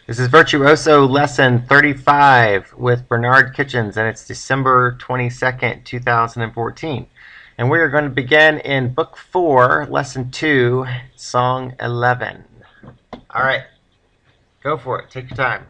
This is Virtuoso lesson 35 with Bernard Kitchens, and it's December 22nd, 2014. And we are going to begin in Book 4, Lesson 2, Song 11. All right, go for it. Take your time.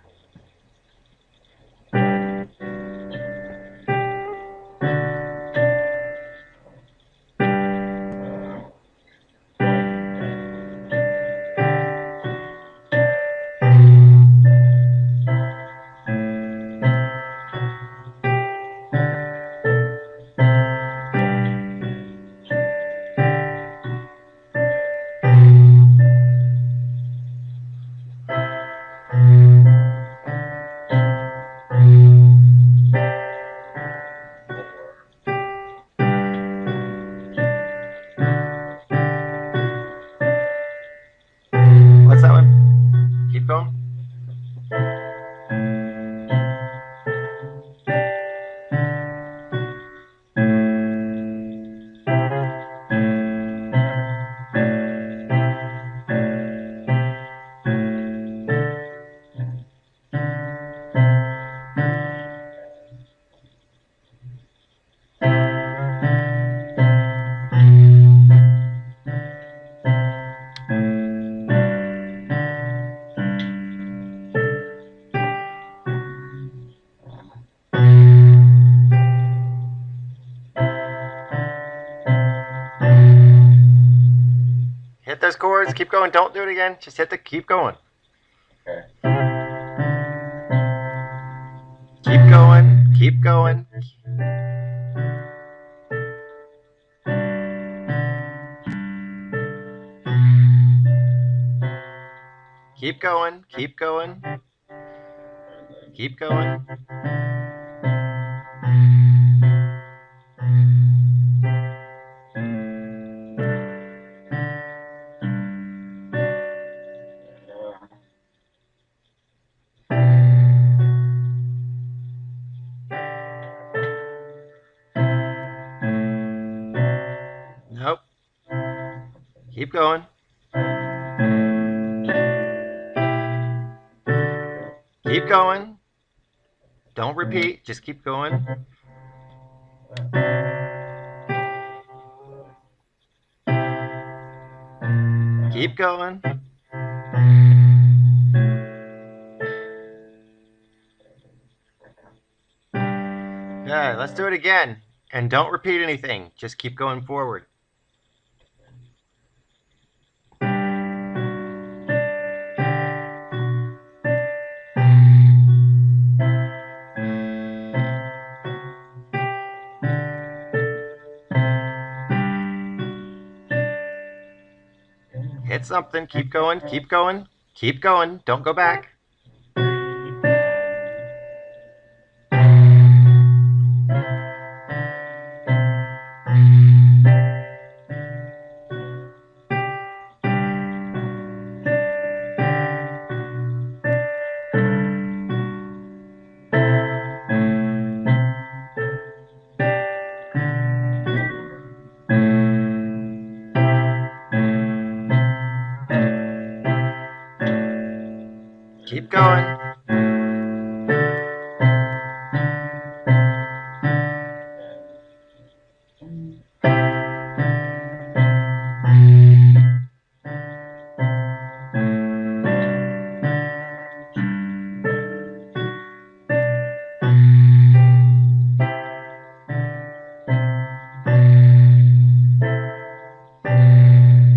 What's that one? Keep going. Hit those chords. Keep going. Don't do it again. Just keep going. Okay. Keep going. Keep going. Keep going. Keep going. Keep going. Nope. Keep going. Keep going. Don't repeat. Just keep going. Keep going. Good. Let's do it again. And don't repeat anything. Just keep going forward. Hit something. Keep going. Keep going. Keep going. Don't go back. Keep going.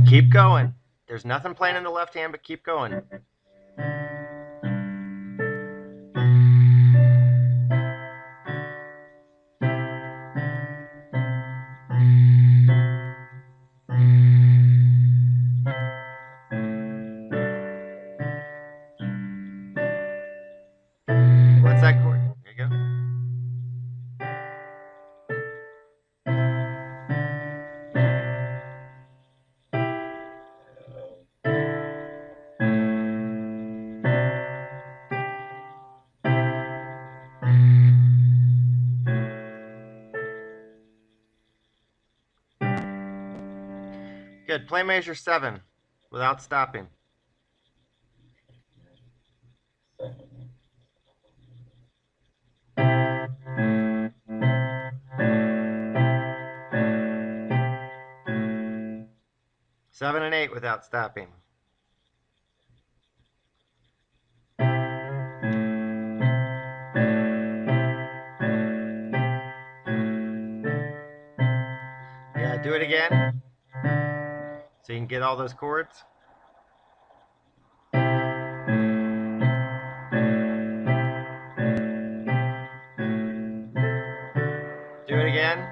Keep going. There's nothing playing in the left hand, but keep going. What's that chord? There you go. Good. Play measure 7 without stopping. 7 and 8 without stopping. Yeah, do it again so you can get all those chords. Do it again.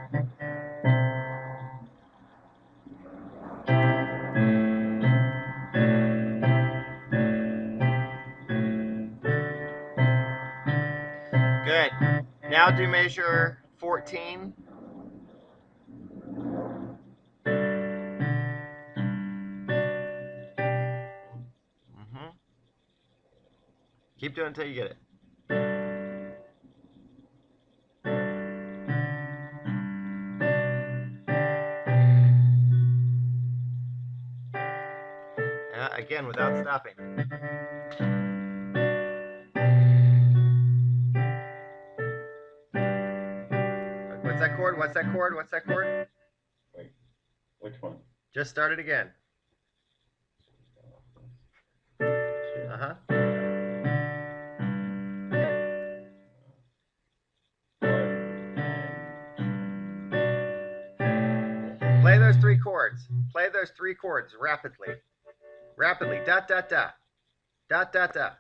Good. Now do measure 14. Keep doing it until you get it. Again, without stopping. What's that chord? What's that chord? What's that chord? Wait, which one? Just start it again. Uh-huh. Play those 3 chords. Play those 3 chords rapidly. Rapidly. Dot, dot, dot. Dot, dot, dot.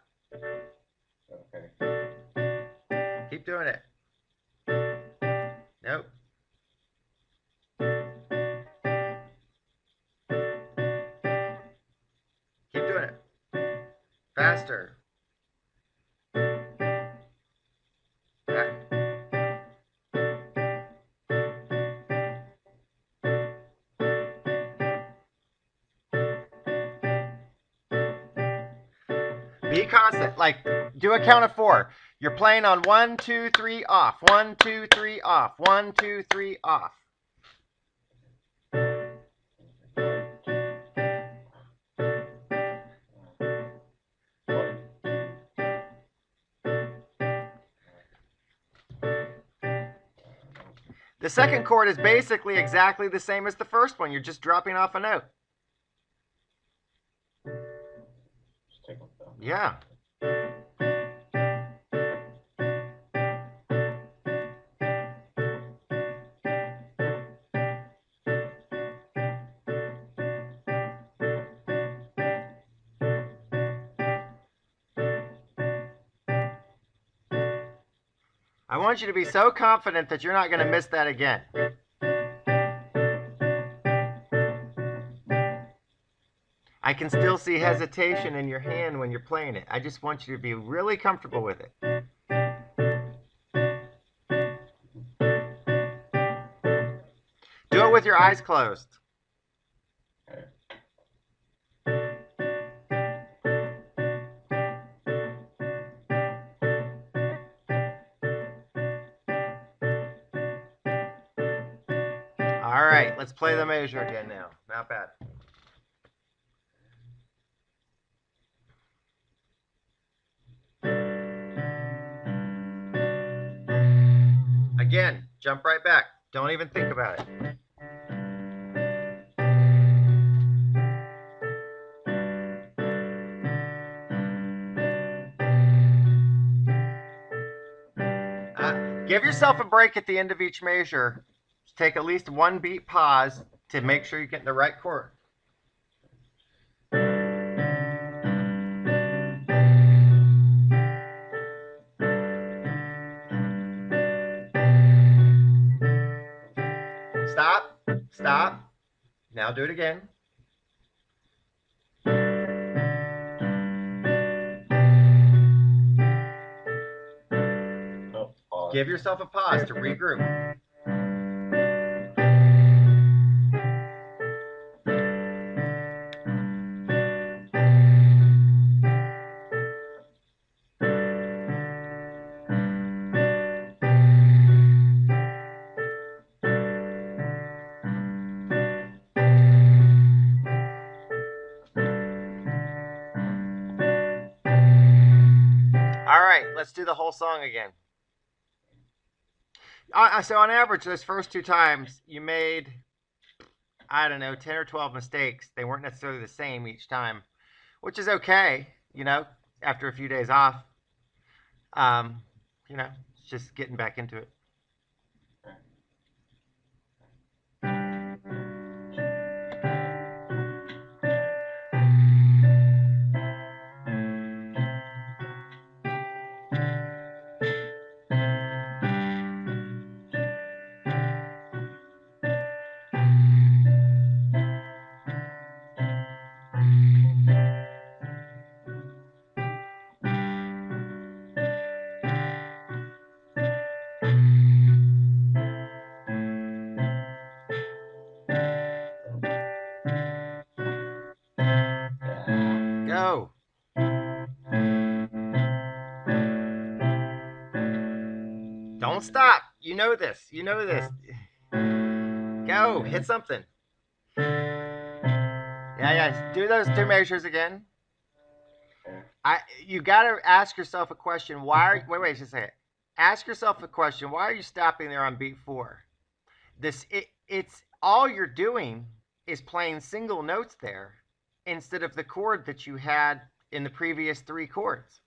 Okay. Keep doing it. Nope. Keep doing it. Faster. Be constant. Like, do a count of 4. You're playing on 1, 2, 3, off. 1, 2, 3, off. 1, 2, 3, off. The second chord is basically exactly the same as the first one. You're just dropping off a note. Yeah. I want you to be so confident that you're not going to miss that again. I can still see hesitation in your hand when you're playing it. I just want you to be really comfortable with it. Do it with your eyes closed. All right, let's play the measure again now. Not bad. Again, jump right back. Don't even think about it. Give yourself a break at the end of each measure. Take at least 1 beat pause to make sure you're getting the right chord. Stop. Stop. Now do it again. Give yourself a pause to regroup. All right, let's do the whole song again. So on average, those first 2 times, you made I don't know, 10 or 12 mistakes. They weren't necessarily the same each time, which is okay, after a few days off. Um, it's just getting back into it. Go. Don't stop. You know this. You know this. Go. Hit something. Yeah. Do those two measures again. You got to ask yourself a question. Wait just a second. Ask yourself a question. Why are you stopping there on beat 4? It's all you're doing is playing single notes there instead of the chord that you had in the previous 3 chords.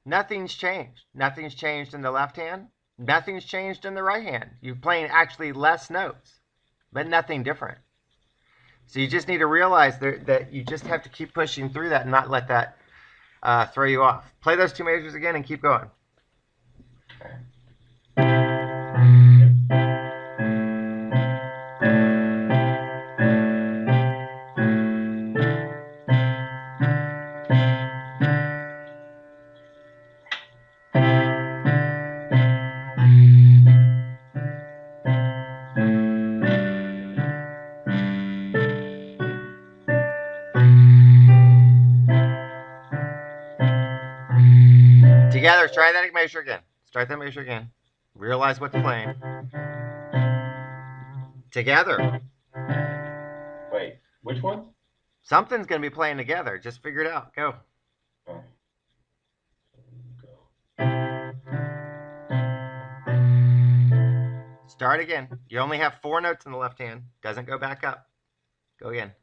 Nothing's changed. Nothing's changed in the left hand. Nothing's changed in the right hand. You're playing actually less notes, but nothing different. So you just need to realize that you just have to keep pushing through that and not let that throw you off. Play those 2 measures again and keep going. Together, try that measure again. Start that measure again. Realize what's playing. Together. Wait, which one? Something's going to be playing together. Just figure it out. Go. Oh. Start again. You only have 4 notes in the left hand. Doesn't go back up. Go again.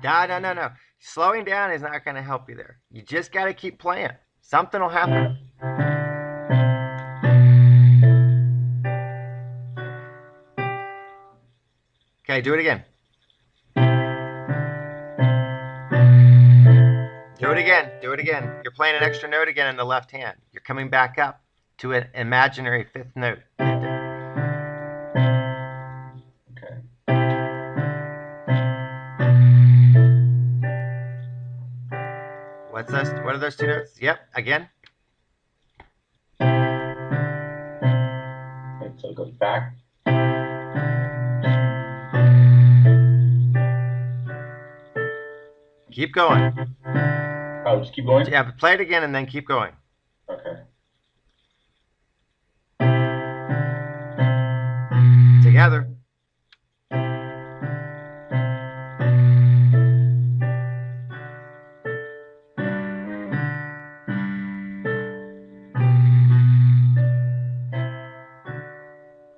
No. Slowing down is not going to help you there. You just got to keep playing. Something will happen. Okay, do it again. Do it again. Do it again. You're playing an extra note again in the left hand. You're coming back up to an imaginary 5th note. Okay. What are those 2 notes? Yep, again. Okay, so it goes back. Keep going. Oh, just keep going? Yeah, but play it again and then keep going. Okay. Together.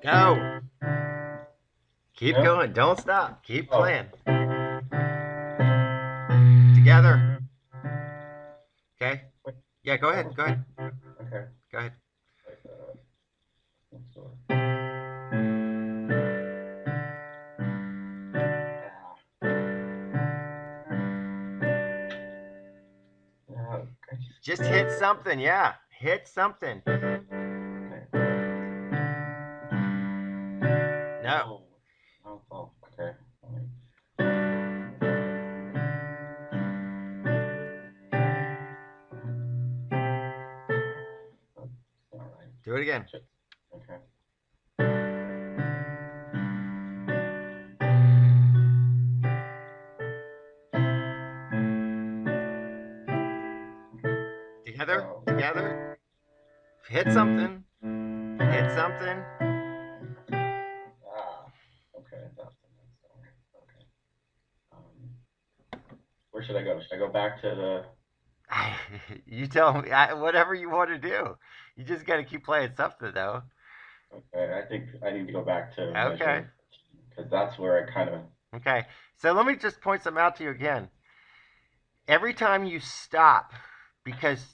Go. Keep going. Don't stop. Keep playing. Together. Okay. Yeah, go ahead. Go ahead. Okay. Go ahead. Just hit something. Yeah. Hit something. No. Oh, okay. Do it again. Okay. Together. Together. Hit something. Hit something. Okay. Okay. Where should I go? Should I go back to the... You tell me. Whatever you want to do. You just got to keep playing something, though. Okay, I think I need to go back to Okay. measure because that's where I kind of. Okay. So let me just point some out to you again. Every time you stop because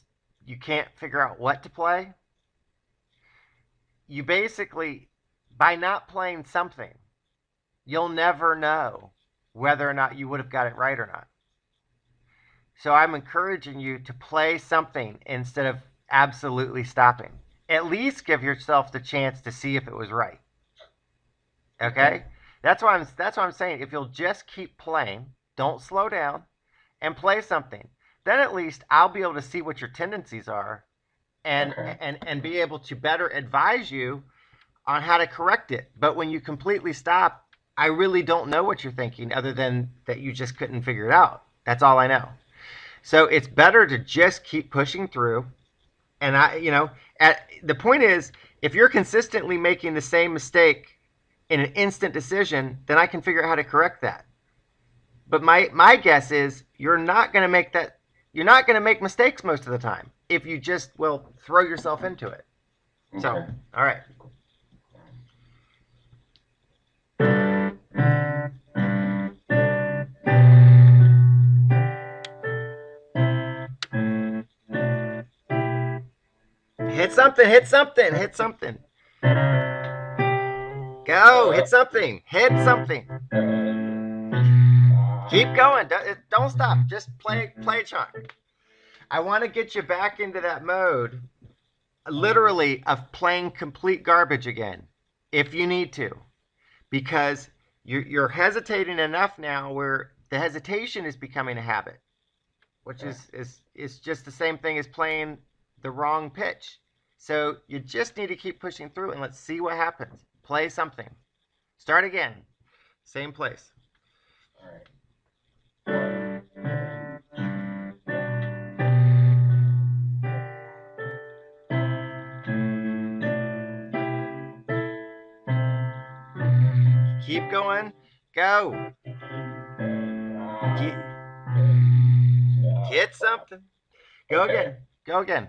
you can't figure out what to play, you basically, by not playing something, you'll never know whether or not you would have got it right or not. So I'm encouraging you to play something instead of absolutely stopping. At least give yourself the chance to see if it was right. Okay? That's why I'm saying if you'll just keep playing, don't slow down and play something. Then at least I'll be able to see what your tendencies are and Okay. and be able to better advise you on how to correct it. But when you completely stop, I really don't know what you're thinking other than that you just couldn't figure it out. That's all I know. So it's better to just keep pushing through. And the point is, if you're consistently making the same mistake in an instant decision, then I can figure out how to correct that. But my guess is you're not going to make that. You're not going to make mistakes most of the time if you just will throw yourself into it. So, Okay. all right. Hit something, hit something, hit something. Go, hit something, hit something. Keep going. Don't stop. Just play a chunk. I want to get you back into that mode, literally, of playing complete garbage again, if you need to, because you're hesitating enough now where the hesitation is becoming a habit, which is just the same thing as playing the wrong pitch. So you just need to keep pushing through and let's see what happens. Play something. Start again. Same place. All right. Keep going. Go. Keep, hit something. Go Okay. again. Go again.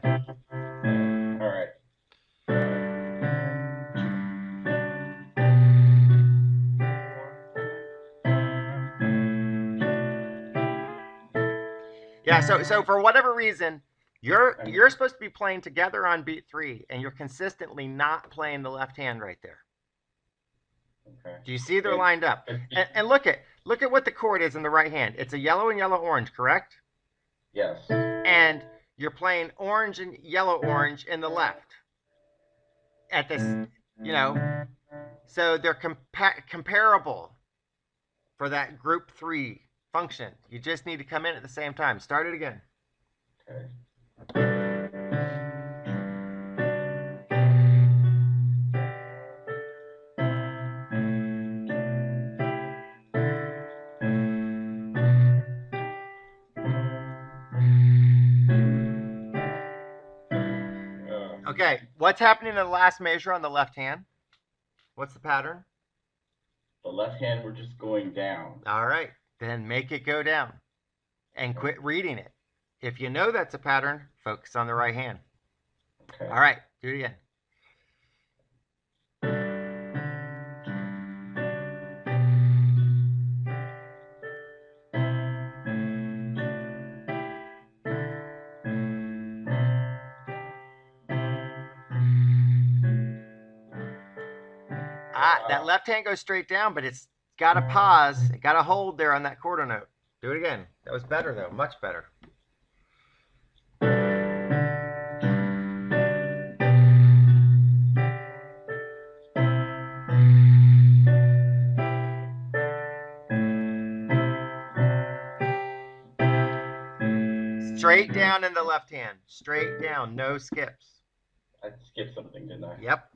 All right. Yeah, so for whatever reason, you're supposed to be playing together on beat 3 and you're consistently not playing the left hand right there. Okay. Do you see they're lined up? It, And look at what the chord is in the right hand. It's a yellow and yellow orange, correct? yes. And you're playing orange and yellow orange in the left at this, so they're comparable for that group 3 function. You just need to come in at the same time. Start it again. Okay. Okay, what's happening in the last measure on the left hand? What's the pattern? The left hand, we're just going down. All right, then make it go down and quit reading it. If you know that's a pattern, focus on the right hand. Okay. All right, do it again. That left hand goes straight down, but it's got to pause. It got to hold there on that quarter note. Do it again. That was better, though. Much better. Straight down in the left hand. Straight down. No skips. I skipped something, didn't I? Yep.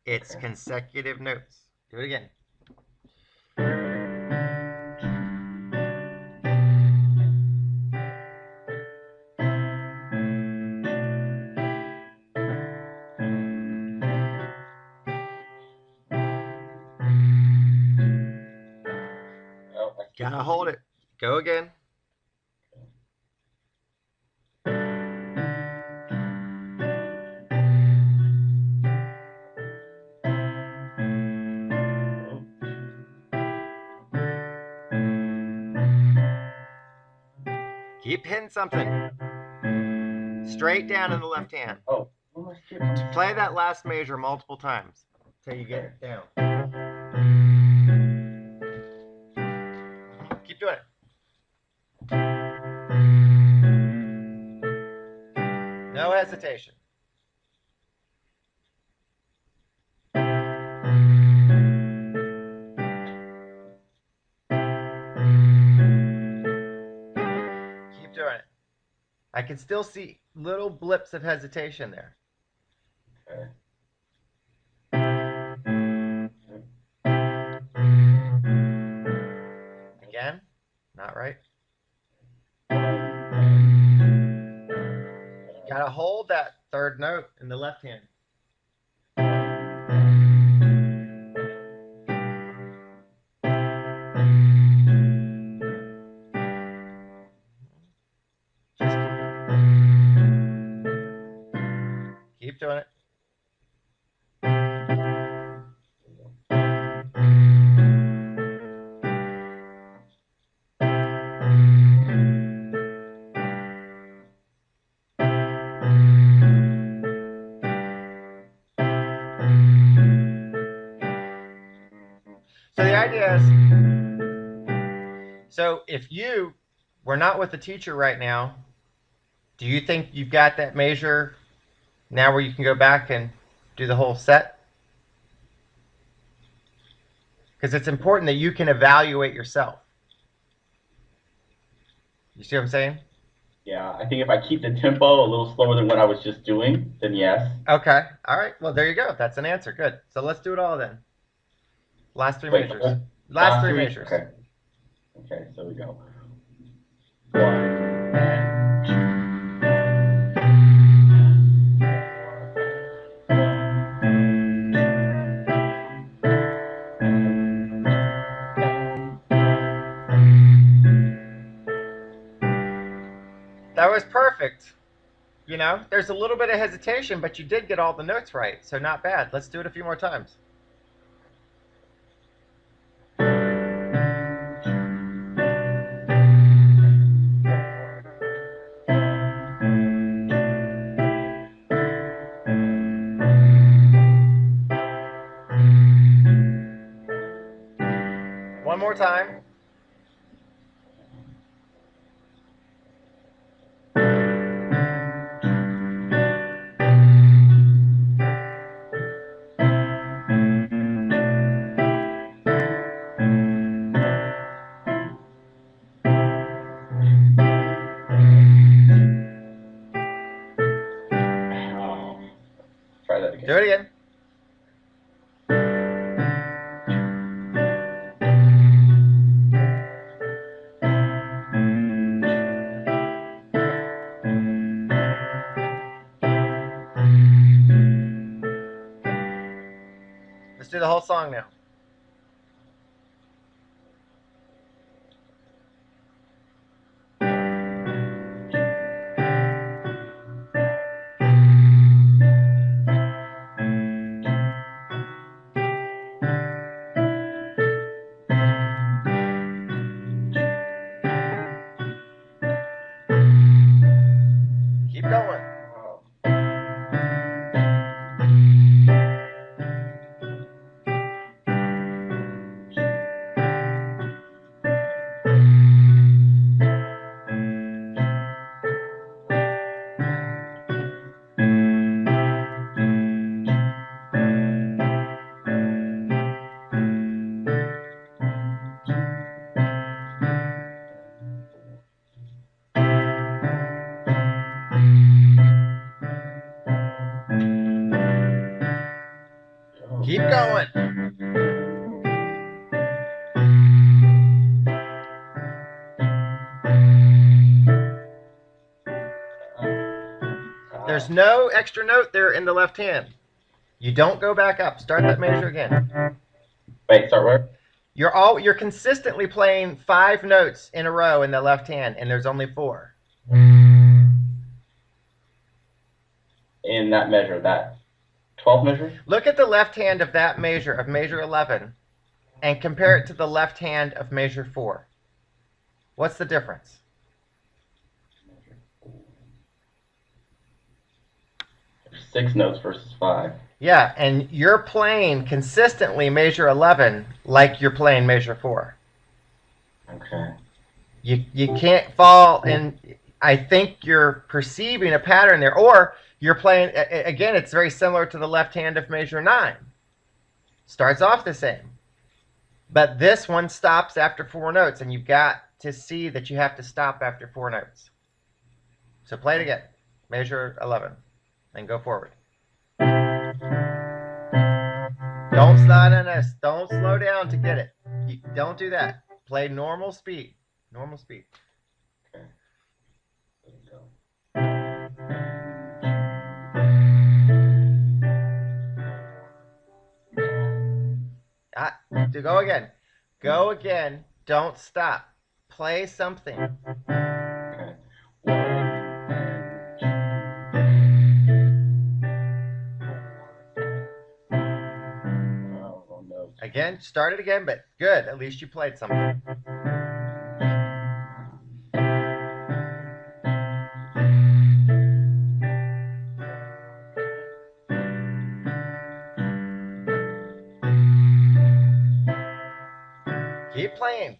It's Okay. consecutive notes. Do it again. Oh, I skipped Gotta it hold again. it. Go again. Keep hitting something. Straight down in the left hand. Oh, Play that last measure multiple times until you get it down. Keep doing it. No hesitation. Keep doing it. I can still see little blips of hesitation there. Okay. Again, not right. You gotta hold that third note in the left hand. Keep doing it. So the idea is, so if you were not with the teacher right now, do you think you've got that measure now where you can go back and do the whole set? Because it's important that you can evaluate yourself. You see what I'm saying? Yeah, I think if I keep the tempo a little slower than what I was just doing, then yes. Okay. All right. Well, there you go. That's an answer. Good. So let's do it all then. Last three measures. Okay. Last three measures. Okay. Okay, so we go. 1 and 2. That was perfect. You know, there's a little bit of hesitation, but you did get all the notes right, so not bad. Let's do it a few more times. One more time. Try that again. Do it again. Let's do the whole song now. Keep going. Keep going. There's no extra note there in the left hand. You don't go back up. Start that measure again. Wait, start where? You're consistently playing 5 notes in a row in the left hand, and there's only 4. In that measure, that 12 measure? Look at the left hand of that measure, of measure 11, and compare it to the left hand of measure 4. What's the difference? 6 notes versus 5. Yeah, and you're playing consistently measure 11 like you're playing measure 4. Okay. You can't fall in. I think you're perceiving a pattern there, or you're playing again. It's very similar to the left hand of measure 9. Starts off the same, but this one stops after 4 notes, and you've got to see that you have to stop after 4 notes. So play it again, measure 11, and go forward. Don't slide on this. Don't slow down to get it. Don't do that. Play normal speed. Normal speed. Okay. There we go. To go again. Go again. Don't stop. Play something. Okay. 1 and 2. Oh, no. Again, start it again, but good. At least you played something. Keep playing.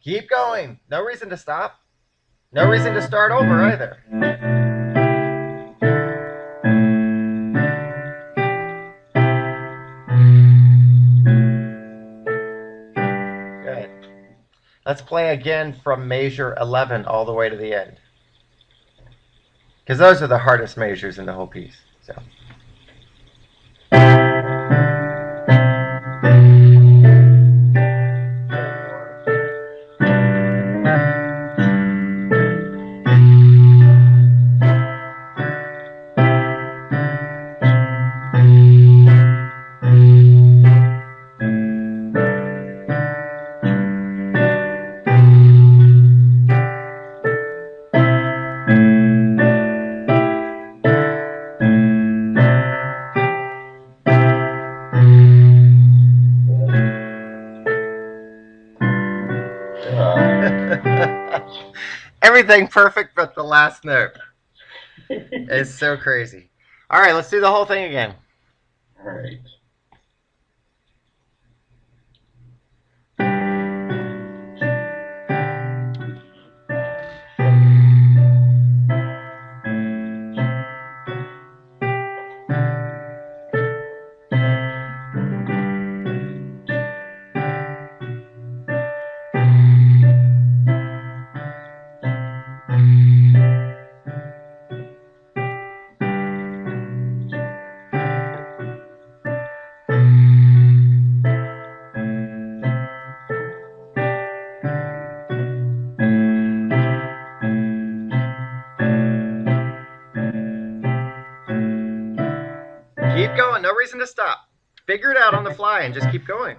Keep going. No reason to stop. No reason to start over either. Good. Let's play again from measure 11 all the way to the end. Because those are the hardest measures in the whole piece. So. Everything perfect but the last note. It's so crazy. All right, let's do the whole thing again. All right. Keep going. No reason to stop. Figure it out on the fly and just keep going.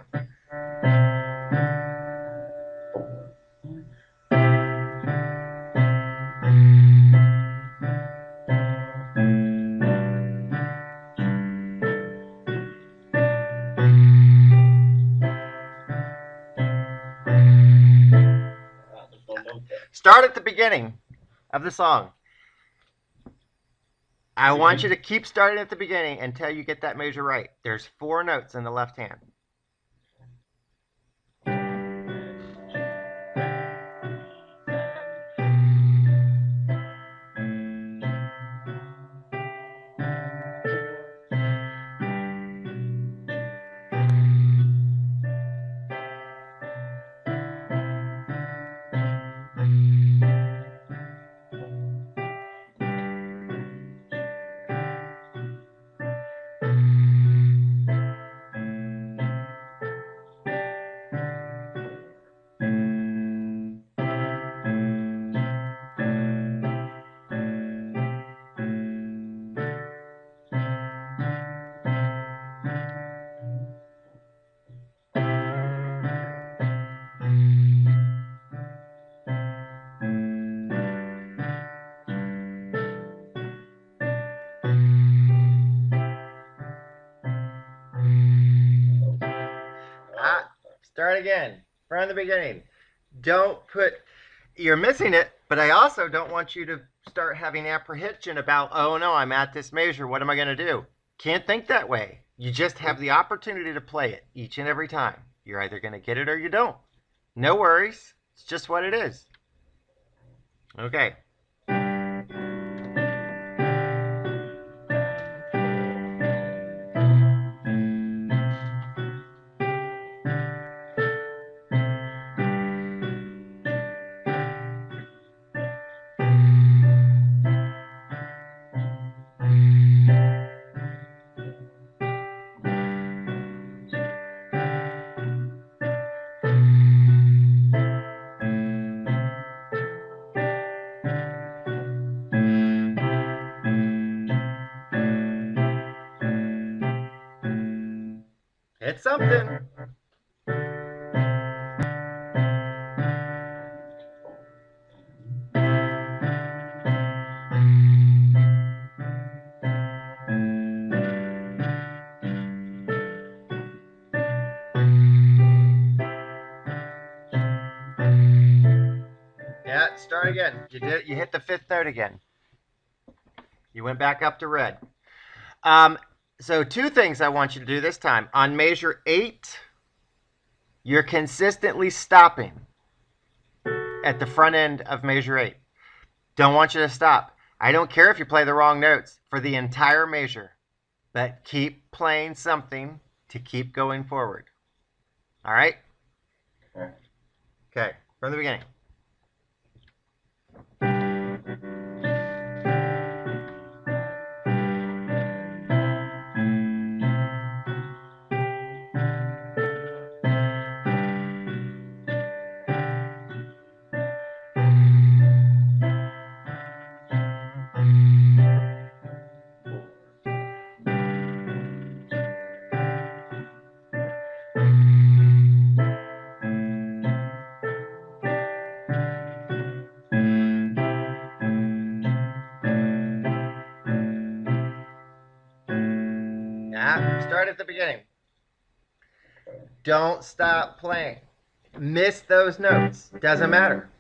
Start at the beginning of the song. I want you to keep starting at the beginning until you get that measure right. There's 4 notes in the left hand. start again from the beginning. Don't put, you're missing it, but I also don't want you to start having apprehension about, oh no, I'm at this measure. What am I going to do? Can't think that way. You just have the opportunity to play it each and every time. You're either going to get it or you don't. No worries. It's just what it is. Okay. It's something. Yeah, start again. You did. You hit the fifth note again. You went back up to red. So two things I want you to do this time. On measure 8, you're consistently stopping at the front end of measure 8. Don't want you to stop. I don't care if you play the wrong notes for the entire measure, but keep playing something to keep going forward. All right? Okay, from the beginning. Start at the beginning. Don't stop playing. Miss those notes. Doesn't matter.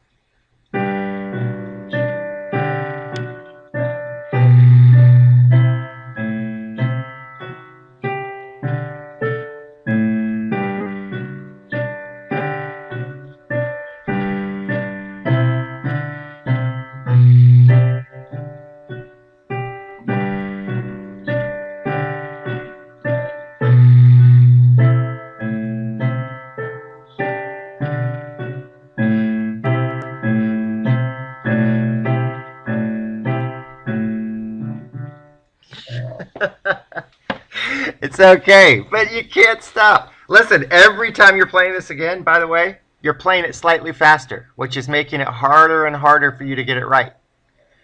It's okay, but you can't stop. Listen, every time you're playing this again, by the way, you're playing it slightly faster, which is making it harder and harder for you to get it right.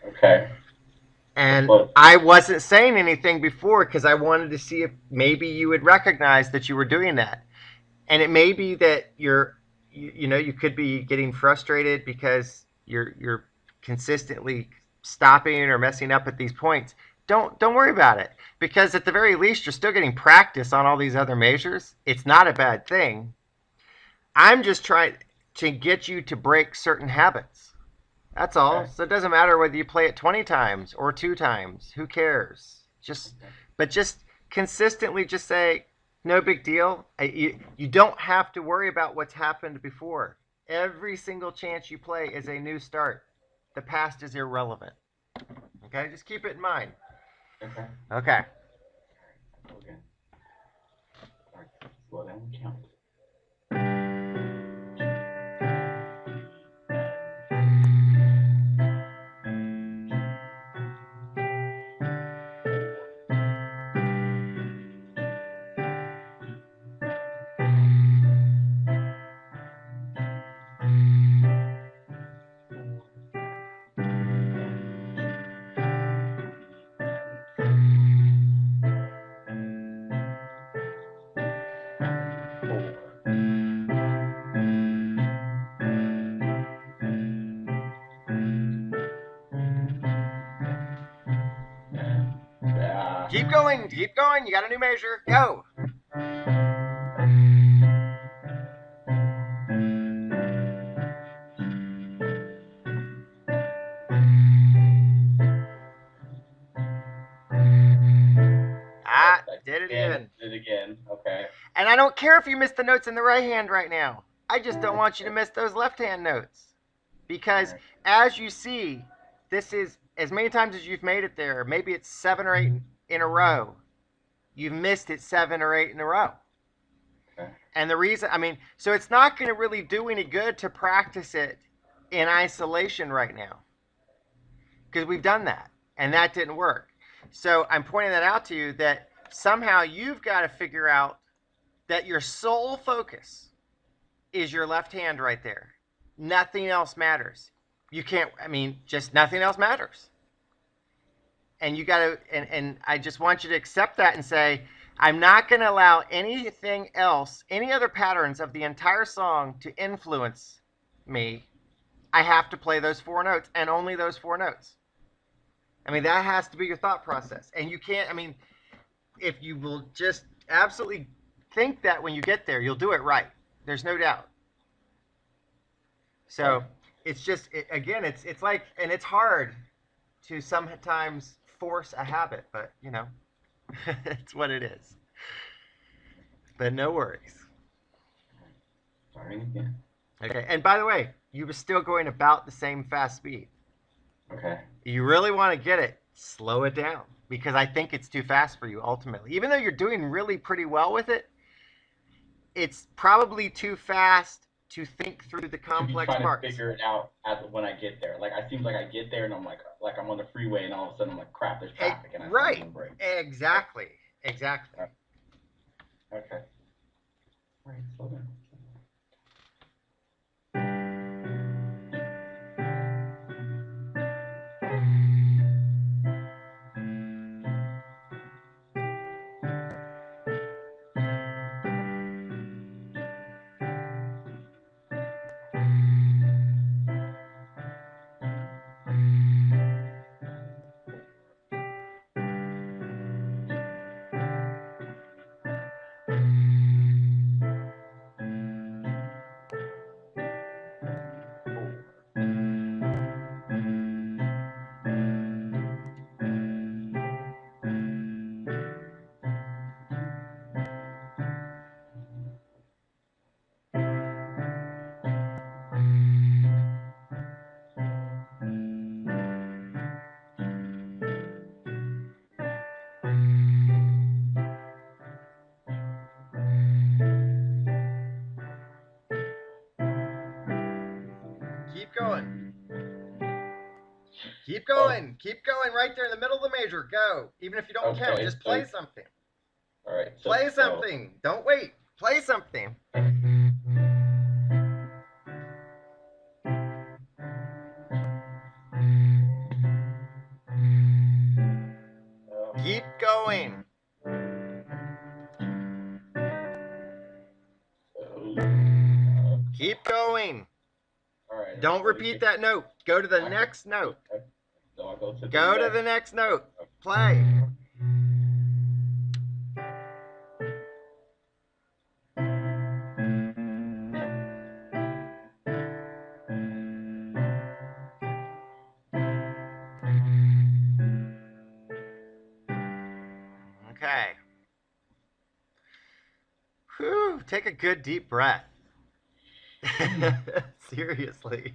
Okay. And I wasn't saying anything before because I wanted to see if maybe you would recognize that you were doing that. And it may be that you could be getting frustrated because you're consistently stopping or messing up at these points. Don't worry about it, because at the very least you're still getting practice on all these other measures. It's not a bad thing. I'm just trying to get you to break certain habits. That's all. Okay. So it doesn't matter whether you play it 20 times or 2 times. Who cares? Just consistently just say, no big deal. You don't have to worry about what's happened before. Every single chance you play is a new start. The past is irrelevant. Okay? Just keep it in mind. Okay. Okay. Okay. Slow down and count. Keep going, keep going. You got a new measure. Go. Did it And again. did it again. Okay. And I don't care if you miss the notes in the right hand right now. I just don't want you to miss those left hand notes. Because Right. as you see, this is as many times as you've made it there, maybe it's 7 or 8 in a row. You've missed it 7 or 8 in a row. Okay. And the reason, I mean, so it's not going to really do any good to practice it in isolation right now. Because we've done that, and that didn't work. So I'm pointing that out to you that somehow you've got to figure out that your sole focus is your left hand right there. Nothing else matters. You can't, I mean, just nothing else matters. And you got to, and I just want you to accept that and say, I'm not going to allow anything else, any other patterns of the entire song to influence me. I have to play those 4 notes and only those 4 notes. I mean, that has to be your thought process. And you can't, I mean, if you will just absolutely think that when you get there, you'll do it right. There's no doubt. So it's just, again, it's like, and it's hard to sometimes force a habit, but, you know, it's what it is. But no worries. Starting again. Okay, and by the way, you were still going about the same fast speed. Okay. You really want to get it, slow it down, because I think it's too fast for you ultimately. Even though you're doing really pretty well with it, it's probably too fast to think through the complex trying parts. To figure it out when I get there. Like, it seems like I get there and I'm like I'm on the freeway and all of a sudden I'm like, crap, there's traffic and I right. can't brake. Exactly. Okay. All right, slow down. Keep going. Keep going. Keep going right there in the middle of the major. Go. Even if you don't count, just play something. All right. Play something. Don't wait. Play something. Keep going. Keep going. All right. Don't repeat that note. Go to the next note. So I'll go to the next note. Play. Okay. Whew, take a good deep breath. Seriously.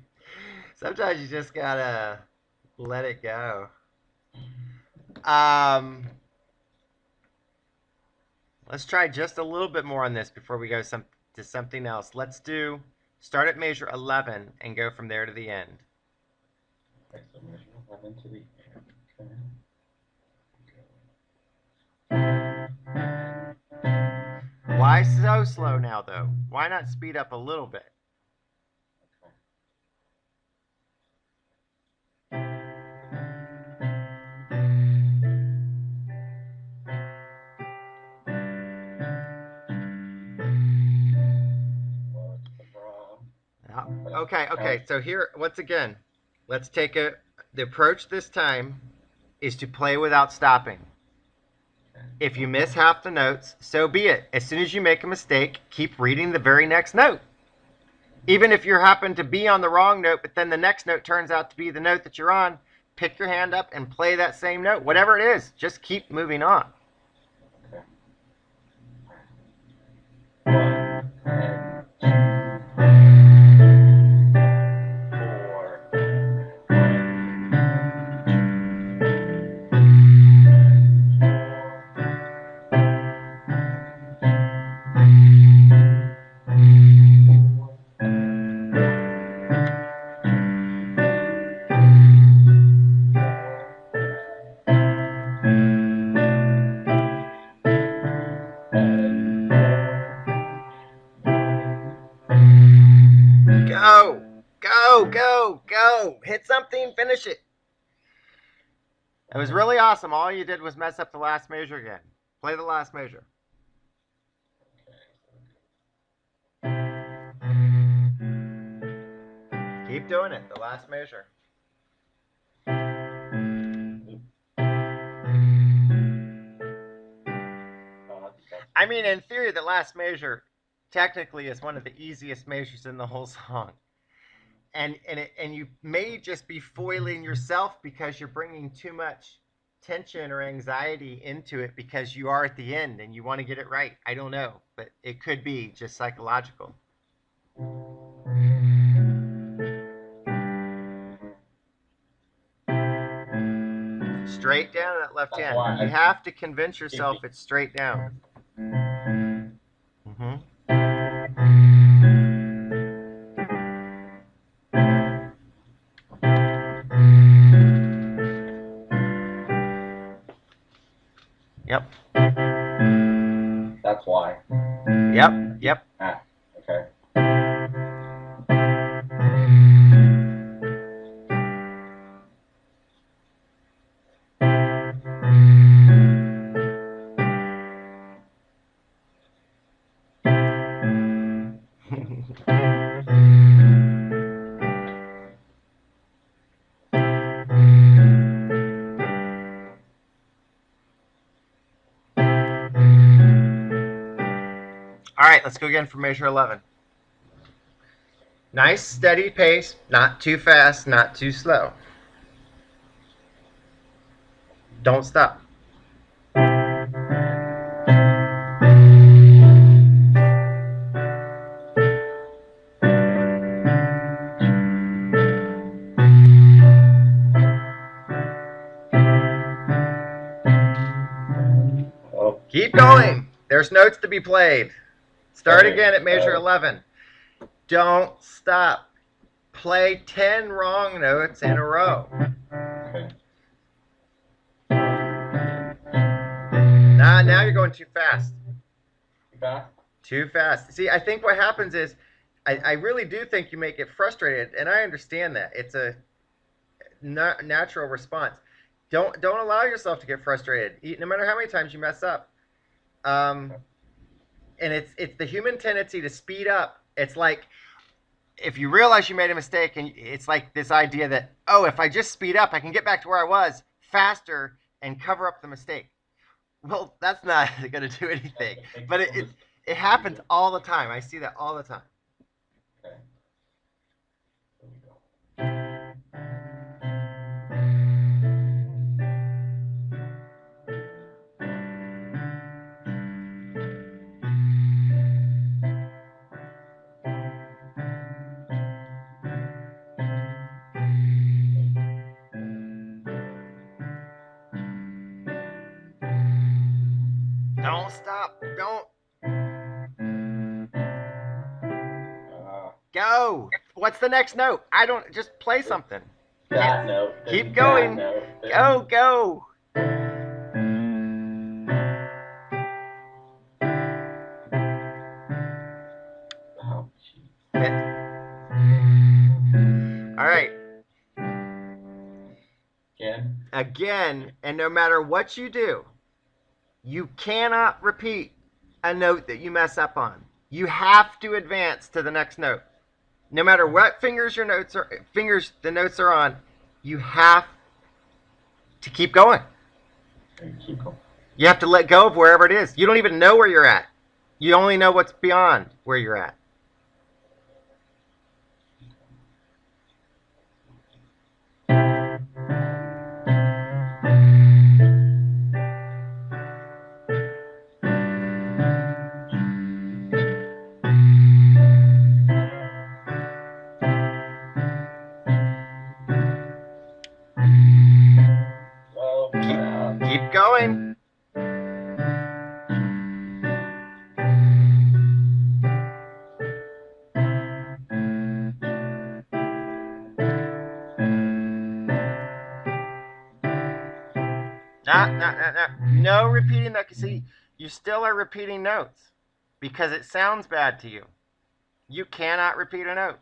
Sometimes you just gotta let it go. Let's try just a little bit more on this before we go to something else. Let's start at measure 11 and go from there to the end. Okay, so measure 11 to the end. Okay. Why so slow now, though? Why not speed up a little bit? Okay, so here, once again, let's take the approach this time is to play without stopping. If you miss half the notes, so be it. As soon as you make a mistake, keep reading the very next note. Even if you happen to be on the wrong note, but then the next note turns out to be the note that you're on, pick your hand up and play that same note. Whatever it is, just keep moving on. Okay. and 4 Go, go, go, go. Hit something, finish it. It was really awesome. All you did was mess up the last measure again. Play the last measure. Keep doing it, the last measure. I mean, in theory, the last measure technically is one of the easiest measures in the whole song. And you may just be foiling yourself because you're bringing too much tension or anxiety into it because you are at the end and you want to get it right. I don't know, but it could be just psychological. Straight down that left hand. You have to convince yourself it's straight down. Mm-hmm. Yep. That's why. Yep, yep. Ah, okay. All right, let's go again for measure 11. Nice, steady pace, not too fast, not too slow. Don't stop. Keep going. There's notes to be played. Start again at measure 11. Don't stop. Play 10 wrong notes in a row. Okay. Now you're going too fast. Too fast? Too fast. See, I think what happens is, I really do think you may get frustrated, and I understand that. It's a natural response. Don't allow yourself to get frustrated, no matter how many times you mess up. And it's the human tendency to speed up. It's like if you realize you made a mistake, and it's like this idea that, oh, if I just speed up, I can get back to where I was faster and cover up the mistake. Well, that's not going to do anything. But it happens all the time. I see that all the time. Okay. Don't stop. Don't. Go. What's the next note? I don't. Just play something. That note. Keep going. Go, go. Oh, all right. Again, and no matter what you do, you cannot repeat a note that you mess up on. You have to advance to the next note. No matter what fingers the notes are on, you have to keep going. You have to let go of wherever it is. You don't even know where you're at. You only know what's beyond where you're at. Keep going. No repeating that. See, you still are repeating notes because it sounds bad to you. You cannot repeat a note.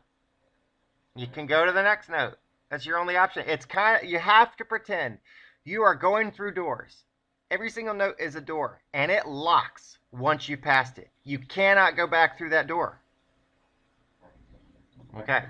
You can go to the next note. That's your only option. It's kind of, you have to pretend you are going through doors. Every single note is a door, and it locks once you passed it. You cannot go back through that door. Okay.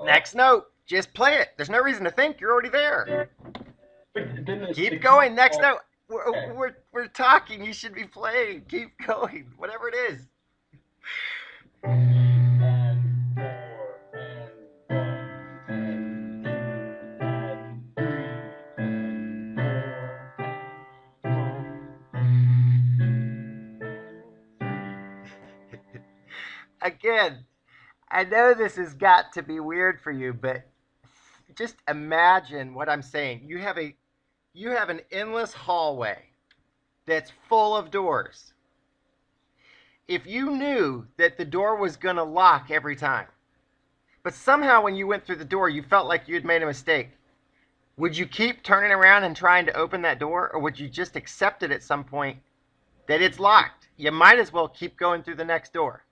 Next note. Just play it. There's no reason to think. You're already there. Keep going. Next note. We're talking. You should be playing. Keep going. Whatever it is. Again, I know this has got to be weird for you, but just imagine what I'm saying. You have an endless hallway that's full of doors. If you knew that the door was going to lock every time, but somehow when you went through the door, you felt like you had made a mistake, would you keep turning around and trying to open that door, or would you just accept it at some point that it's locked? You might as well keep going through the next door.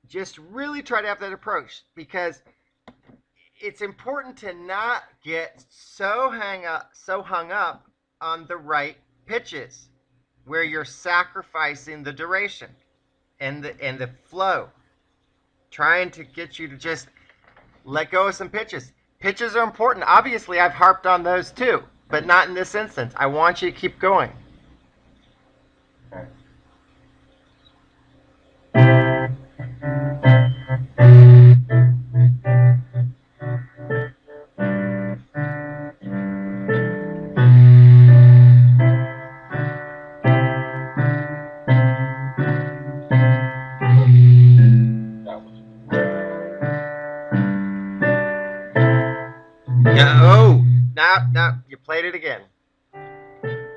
Just really try to have that approach, because it's important to not get so hung up on the right pitches where you're sacrificing the duration and the flow, trying to get you to just let go of some pitches. Pitches are important. Obviously, I've harped on those too, but not in this instance. I want you to keep going. No, you played it again.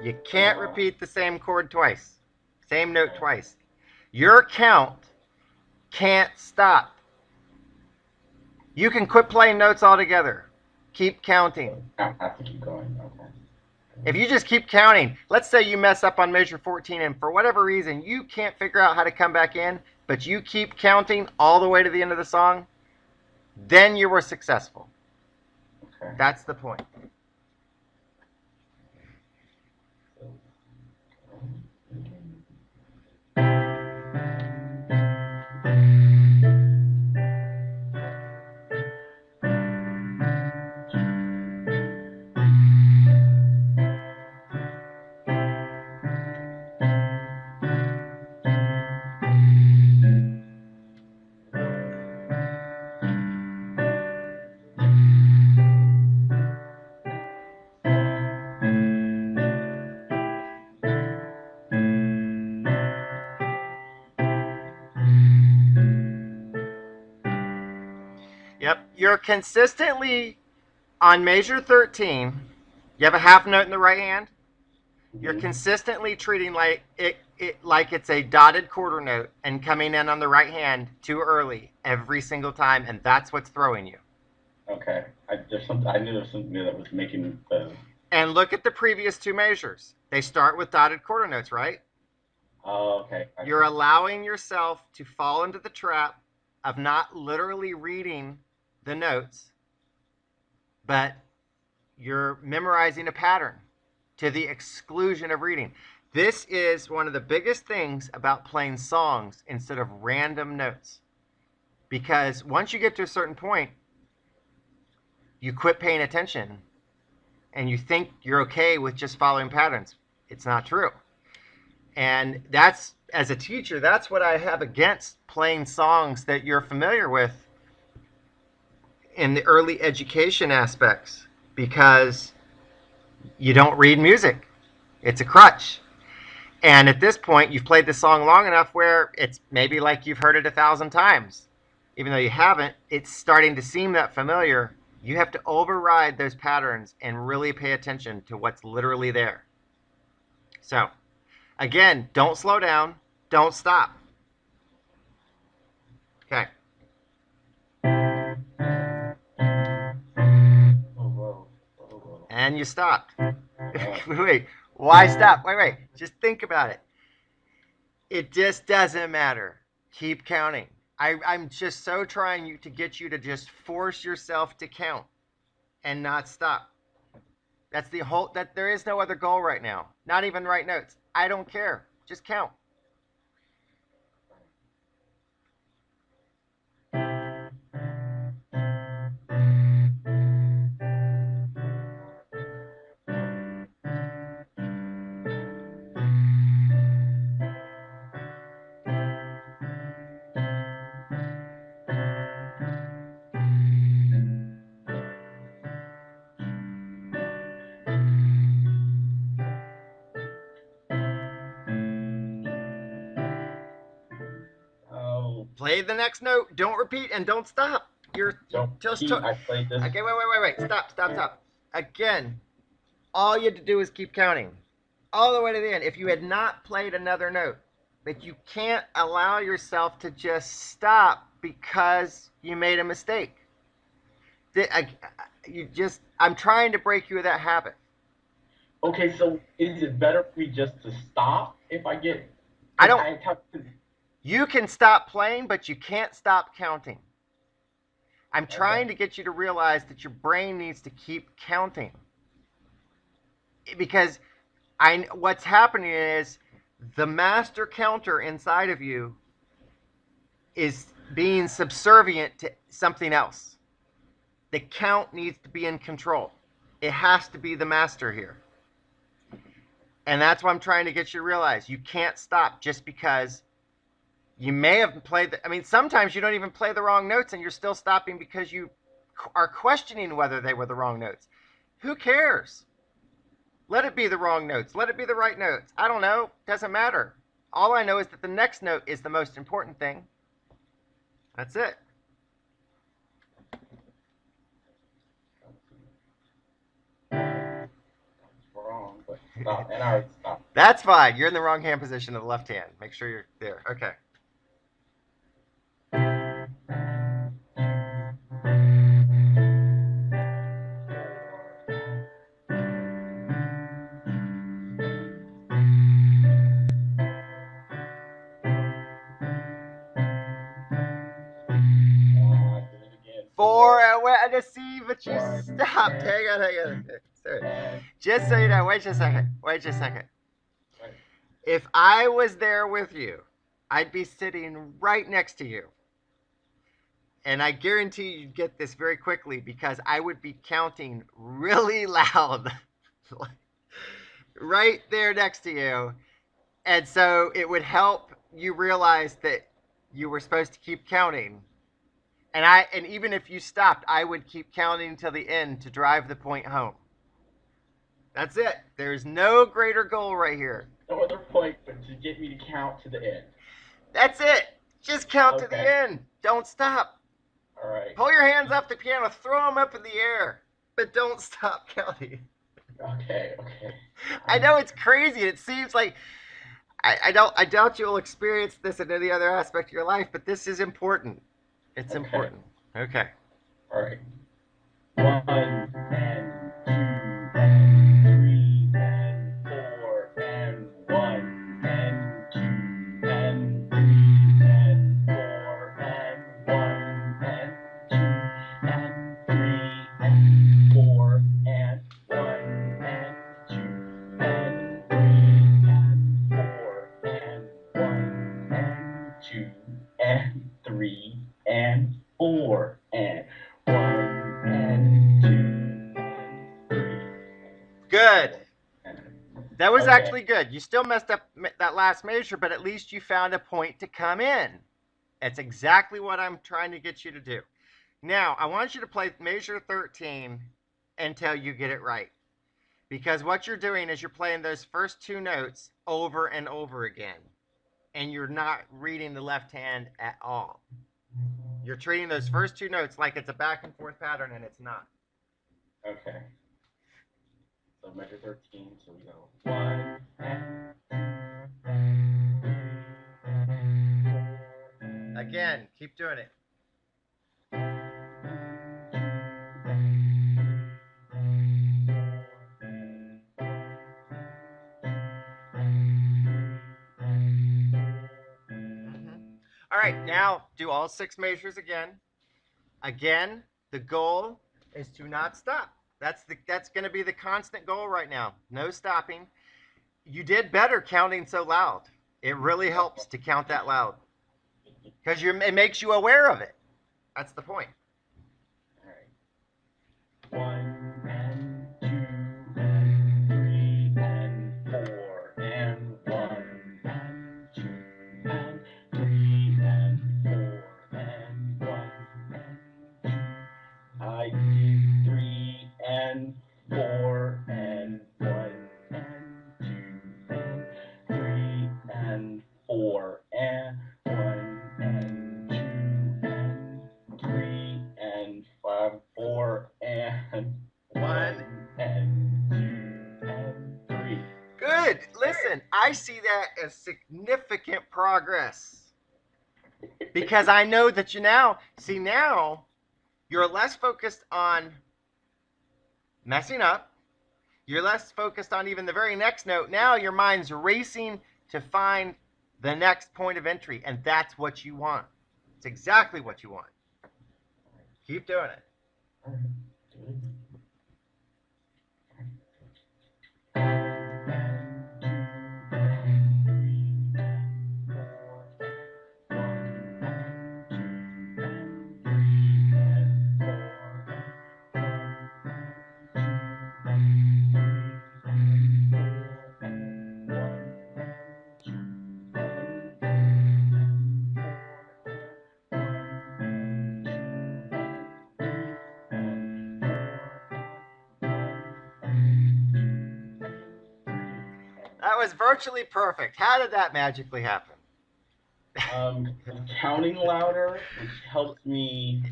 You can't repeat the same chord twice, same note twice. Your count can't stop. You can quit playing notes altogether. Keep counting. I have to keep going. Okay. If you just keep counting, let's say you mess up on measure 14 and for whatever reason you can't figure out how to come back in, but you keep counting all the way to the end of the song, then you were successful. Okay. That's the point. Yep, you're consistently on measure 13. You have a half note in the right hand. You're consistently treating like it's a dotted quarter note and coming in on the right hand too early every single time, and that's what's throwing you. Okay. I knew there was something that was making the... And look at the previous two measures. They start with dotted quarter notes, right? Oh, okay. You're allowing yourself to fall into the trap of not literally reading the notes, but you're memorizing a pattern to the exclusion of reading. This is one of the biggest things about playing songs instead of random notes. Because once you get to a certain point, you quit paying attention and you think you're okay with just following patterns. It's not true. And that's as a teacher, that's what I have against playing songs that you're familiar with in the early education aspects, because you don't read music. It's a crutch. And at this point, you've played the song long enough where it's maybe like you've heard it 1,000 times. Even though you haven't, it's starting to seem that familiar. You have to override those patterns and really pay attention to what's literally there. So, again, don't slow down. Don't stop. Okay. And you stopped. Wait, why stop? Wait. Just think about it. It just doesn't matter. Keep counting. I'm just so trying to get you to just force yourself to count and not stop. That's the whole, that there is no other goal right now. Not even write notes. I don't care. Just count. Play the next note. Don't repeat and don't stop. You're just I played this. Okay, wait. Stop. Again, all you had to do is keep counting all the way to the end. If you had not played another note, but you can't allow yourself to just stop because you made a mistake. I'm trying to break you of that habit. Okay, so is it better for me just to stop if I get? You can stop playing, but you can't stop counting. I'm trying to get you to realize that your brain needs to keep counting. Because what's happening is the master counter inside of you is being subservient to something else. The count needs to be in control. It has to be the master here. And that's what I'm trying to get you to realize. You can't stop just because you may have played sometimes you don't even play the wrong notes and you're still stopping because you are questioning whether they were the wrong notes. Who cares? Let it be the wrong notes. Let it be the right notes. I don't know. Doesn't matter. All I know is that the next note is the most important thing. That's it. Wrong, but stop. And I already stopped. That's fine. You're in the wrong hand position of the left hand. Make sure you're there. Okay. To see, but you stopped. Hang on. Sorry. Just so you know, wait just a second. If I was there with you, I'd be sitting right next to you. And I guarantee you'd get this very quickly because I would be counting really loud. Right there next to you. And so it would help you realize that you were supposed to keep counting. And even if you stopped, I would keep counting till the end to drive the point home. That's it. There's no greater goal right here. No other point but to get me to count to the end. That's it. Just count to the end. Don't stop. All right. Pull your hands off the piano. Throw them up in the air. But don't stop counting. Okay. I know it's crazy. It seems like I doubt you'll experience this in any other aspect of your life, but this is important. It's important. Okay. All right. 1 and 2 and 3 and 4 and 1 and 2 and 3 and 4 and 1 and 2 and 3 and 4 and 1 and 2 and 3 and 4 and 1 and 2 and 3 and 4 and 1 and 2 Okay. actually good. You still messed up that last measure, but at least you found a point to come in. That's exactly what I'm trying to get you to do. Now, I want you to play measure 13 until you get it right. Because what you're doing is you're playing those first two notes over and over again. And you're not reading the left hand at all. You're treating those first two notes like it's a back and forth pattern, and it's not. Okay. So measure 13, so we go 1 and Again, keep doing it. All right, now do all 6 measures again. Again, the goal is to not stop. That's going to be the constant goal right now. No stopping. You did better counting so loud. It really helps to count that loud because it makes you aware of it. That's the point. All right. 1 and 2 and 3 and 4 and 1 and 2 and 3 and 4 and 1 and 2. I did 3 and 4 and 1 and 2 and 3 and 4 and 1 and 2 and 3 and 5, 4 and 1 and 2 and 3. Good. Listen, I see that as significant progress because I know that you now you're less focused on messing up. You're less focused on even the very next note. Now your mind's racing to find the next point of entry, and that's what you want. It's exactly what you want. Keep doing it. That was virtually perfect. How did that magically happen? Counting louder, which helps me.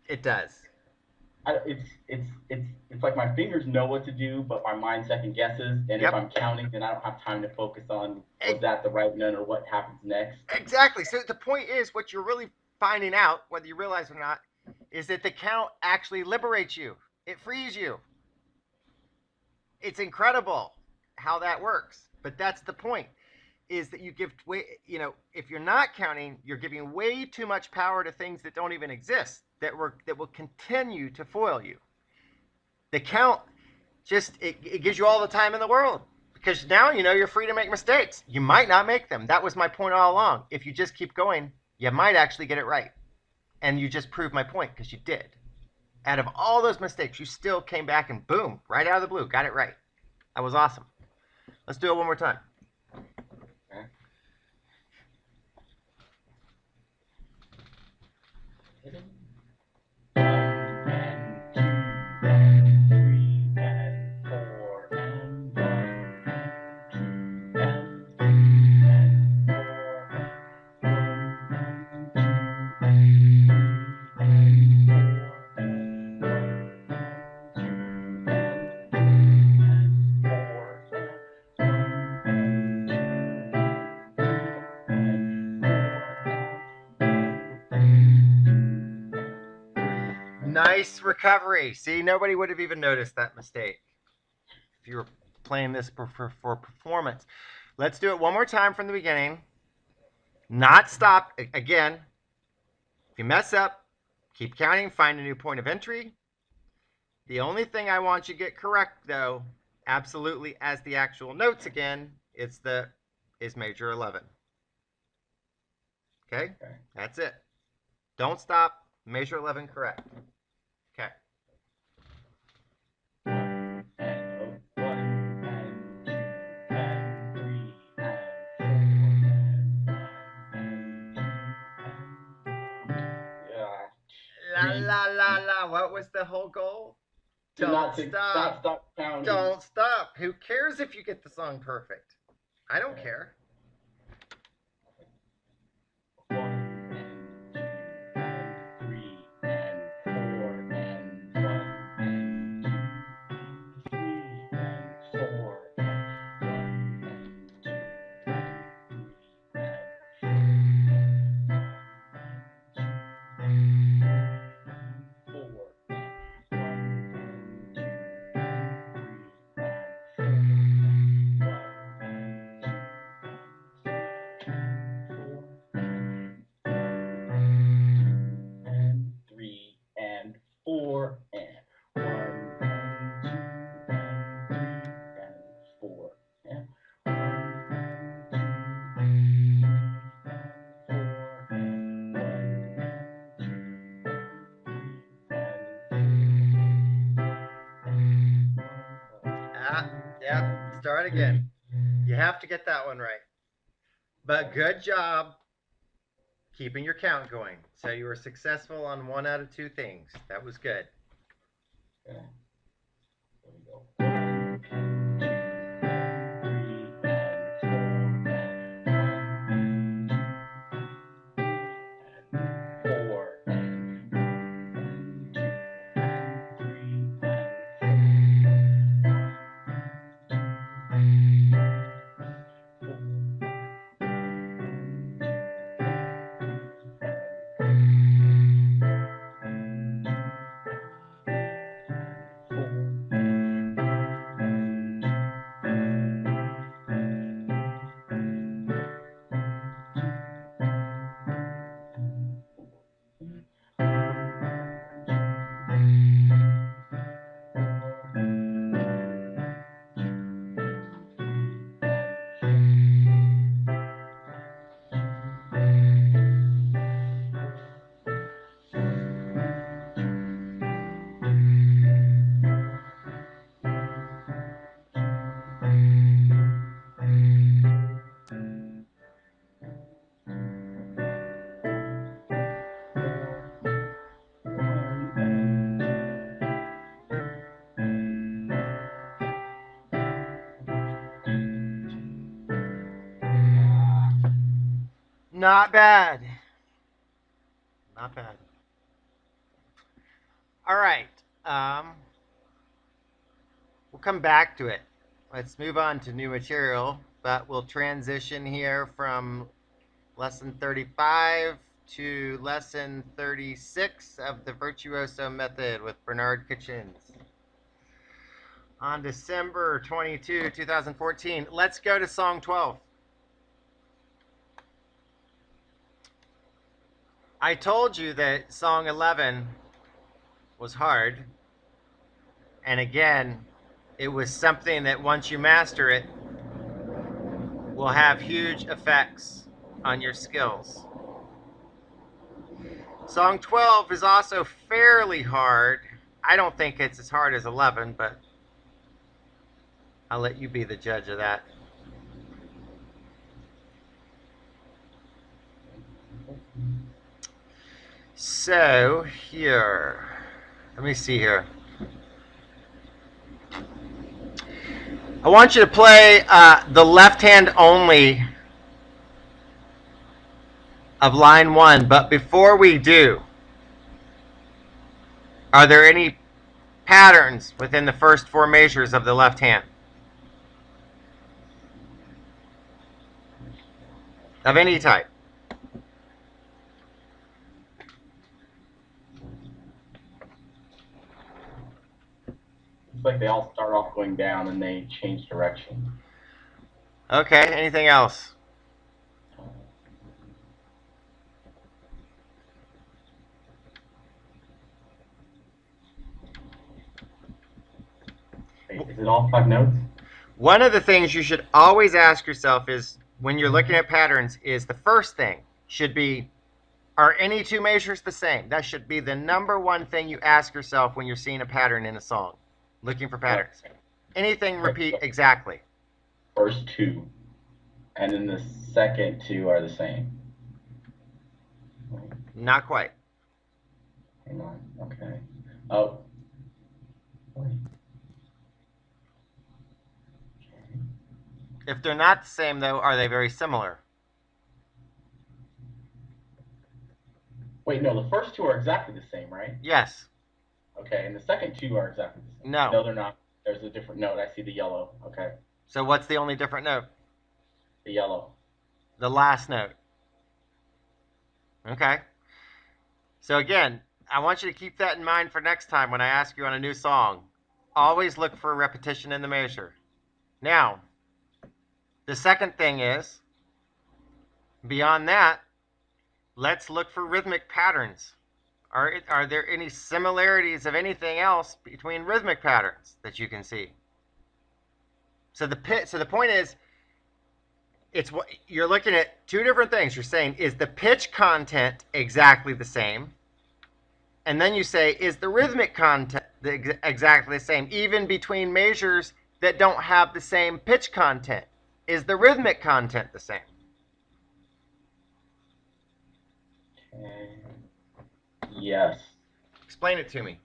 It does. It's like my fingers know what to do, but my mind second guesses. And Yep. if I'm counting, then I don't have time to focus on was that the right note or what happens next. Exactly. So the point is, what you're really finding out, whether you realize or not, is that the count actually liberates you. It frees you. It's incredible how that works. But that's the point, is that you give if you're not counting, you're giving way too much power to things that don't even exist, that will continue to foil you. The count it gives you all the time in the world, because now you're free to make mistakes. You might not make them. That was my point all along. If you just keep going, you might actually get it right. And you just proved my point, because you did. Out of all those mistakes, you still came back and boom, right out of the blue, got it right. That was awesome. Let's do it one more time. Okay. Nice recovery. See, nobody would have even noticed that mistake if you were playing this for performance. Let's do it one more time from the beginning. Not stop. Again, if you mess up, keep counting, find a new point of entry. The only thing I want you to get correct, though, absolutely as the actual notes again, is major 11. Okay? That's it. Don't stop. Major 11 correct. Okay. La la la la. What was the whole goal? Don't stop. Stop counting. Don't stop. Who cares if you get the song perfect? I don't care. 1 and 2 and 3 and 4 and 1 and 2, 3 and 4 and 1 and 2 and 3 and 4 and 1 and 2 and 3 and 4 and Yeah, start again. You have to get that one right. But good job keeping your count going. So you were successful on 1 out of 2 things. That was good. Okay. There we go. 1, 2, 3 and 4 and 2 and 3 Not bad. Not bad. All right. We'll come back to it. Let's move on to new material, but we'll transition here from lesson 35 to lesson 36 of the Virtuoso method with Bernard Kitchens. On December 22, 2014, let's go to song 12. I told you that song 11 was hard, and again, it was something that once you master it will have huge effects on your skills. Song 12 is also fairly hard. I don't think it's as hard as 11, but I'll let you be the judge of that. So here, let me see here. I want you to play the left hand only of line 1, but before we do, are there any patterns within the first 4 measures of the left hand? Of any type? It's like they all start off going down and they change direction. Okay, anything else? Wait, is it all 5 notes? One of the things you should always ask yourself is, when you're looking at patterns, is the first thing should be, are any 2 measures the same? That should be the number one thing you ask yourself when you're seeing a pattern in a song, looking for patterns. Anything repeat exactly. First 2, and then the second 2 are the same. Not quite. Hang on. Okay. Oh. Wait. If they're not the same, though, are they very similar? Wait, no, the first two are exactly the same, right? Yes. Okay, and the second two are exactly the same. No. No, they're not. There's a different note. I see the yellow. Okay. So what's the only different note? The yellow. The last note. Okay. So again, I want you to keep that in mind for next time when I ask you on a new song. Always look for a repetition in the measure. Now, the second thing is, beyond that, let's look for rhythmic patterns. Are there any similarities of anything else between rhythmic patterns that you can see? So the point is, it's what you're looking at two different things. You're saying, is the pitch content exactly the same? And then you say, is the rhythmic content exactly the same, even between measures that don't have the same pitch content? Is the rhythmic content the same? Okay. Yes. Explain it to me.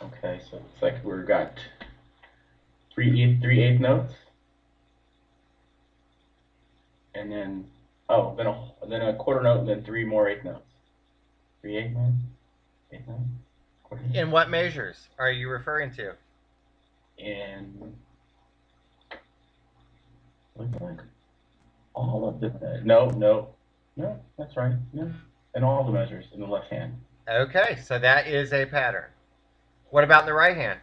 Okay, so it's like we've got three eighth notes, and then then a quarter note, and then three more eighth notes. 3 eighth notes, eighth note, quarter note. In what measures are you referring to? And look like all of the no, that's right. No, and all the measures in the left hand. Okay, so that is a pattern. What about in the right hand?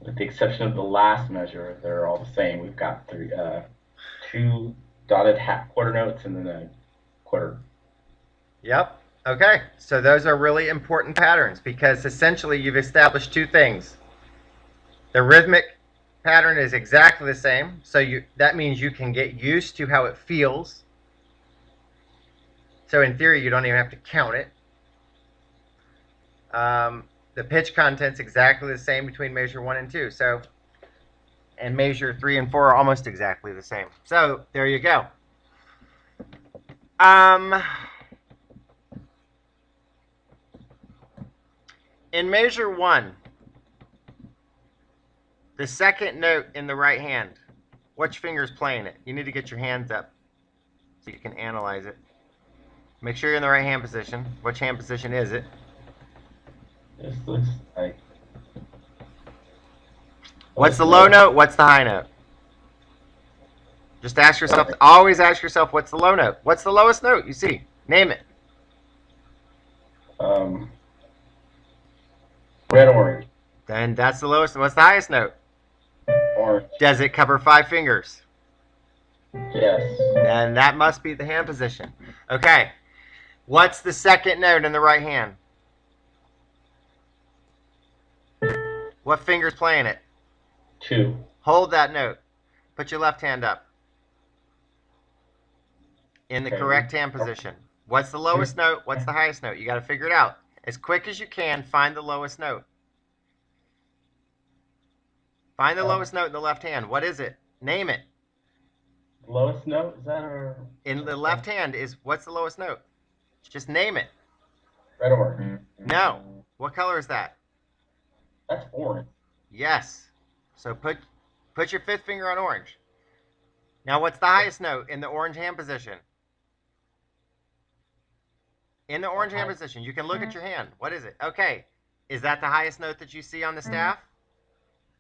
With the exception of the last measure, they're all the same. We've got two dotted quarter notes and then a quarter. Yep. Okay, so those are really important patterns because essentially you've established two things. The rhythmic pattern is exactly the same, so that means you can get used to how it feels. So in theory, you don't even have to count it. The pitch content's exactly the same between measure 1 and 2. So, and measure 3 and 4 are almost exactly the same. So there you go. In measure 1, the second note in the right hand, which finger's playing it? You need to get your hands up so you can analyze it. Make sure you're in the right hand position. Which hand position is it? This looks like. What's the low note? What's the high note? Just ask yourself, always ask yourself, what's the low note? What's the lowest note you see? Name it. Red orange. Then that's the lowest. What's the highest note? Orange. Does it cover 5 fingers? Yes. Then that must be the hand position. Okay. What's the second note in the right hand? What finger's playing it? 2. Hold that note. Put your left hand up. In the correct hand position. What's the lowest note? What's the highest note? You got to figure it out. As quick as you can, find the lowest note. Find the lowest note in the left hand. What is it? Name it. Lowest note? Is that our... In the left hand is, what's the lowest note? Just name it. Red orange. No. What color is that? That's orange. Yes. So put your 5th finger on orange. Now what's the highest note in the orange hand position? In the orange hand position, you can look at your hand. What is it? Okay. Is that the highest note that you see on the staff?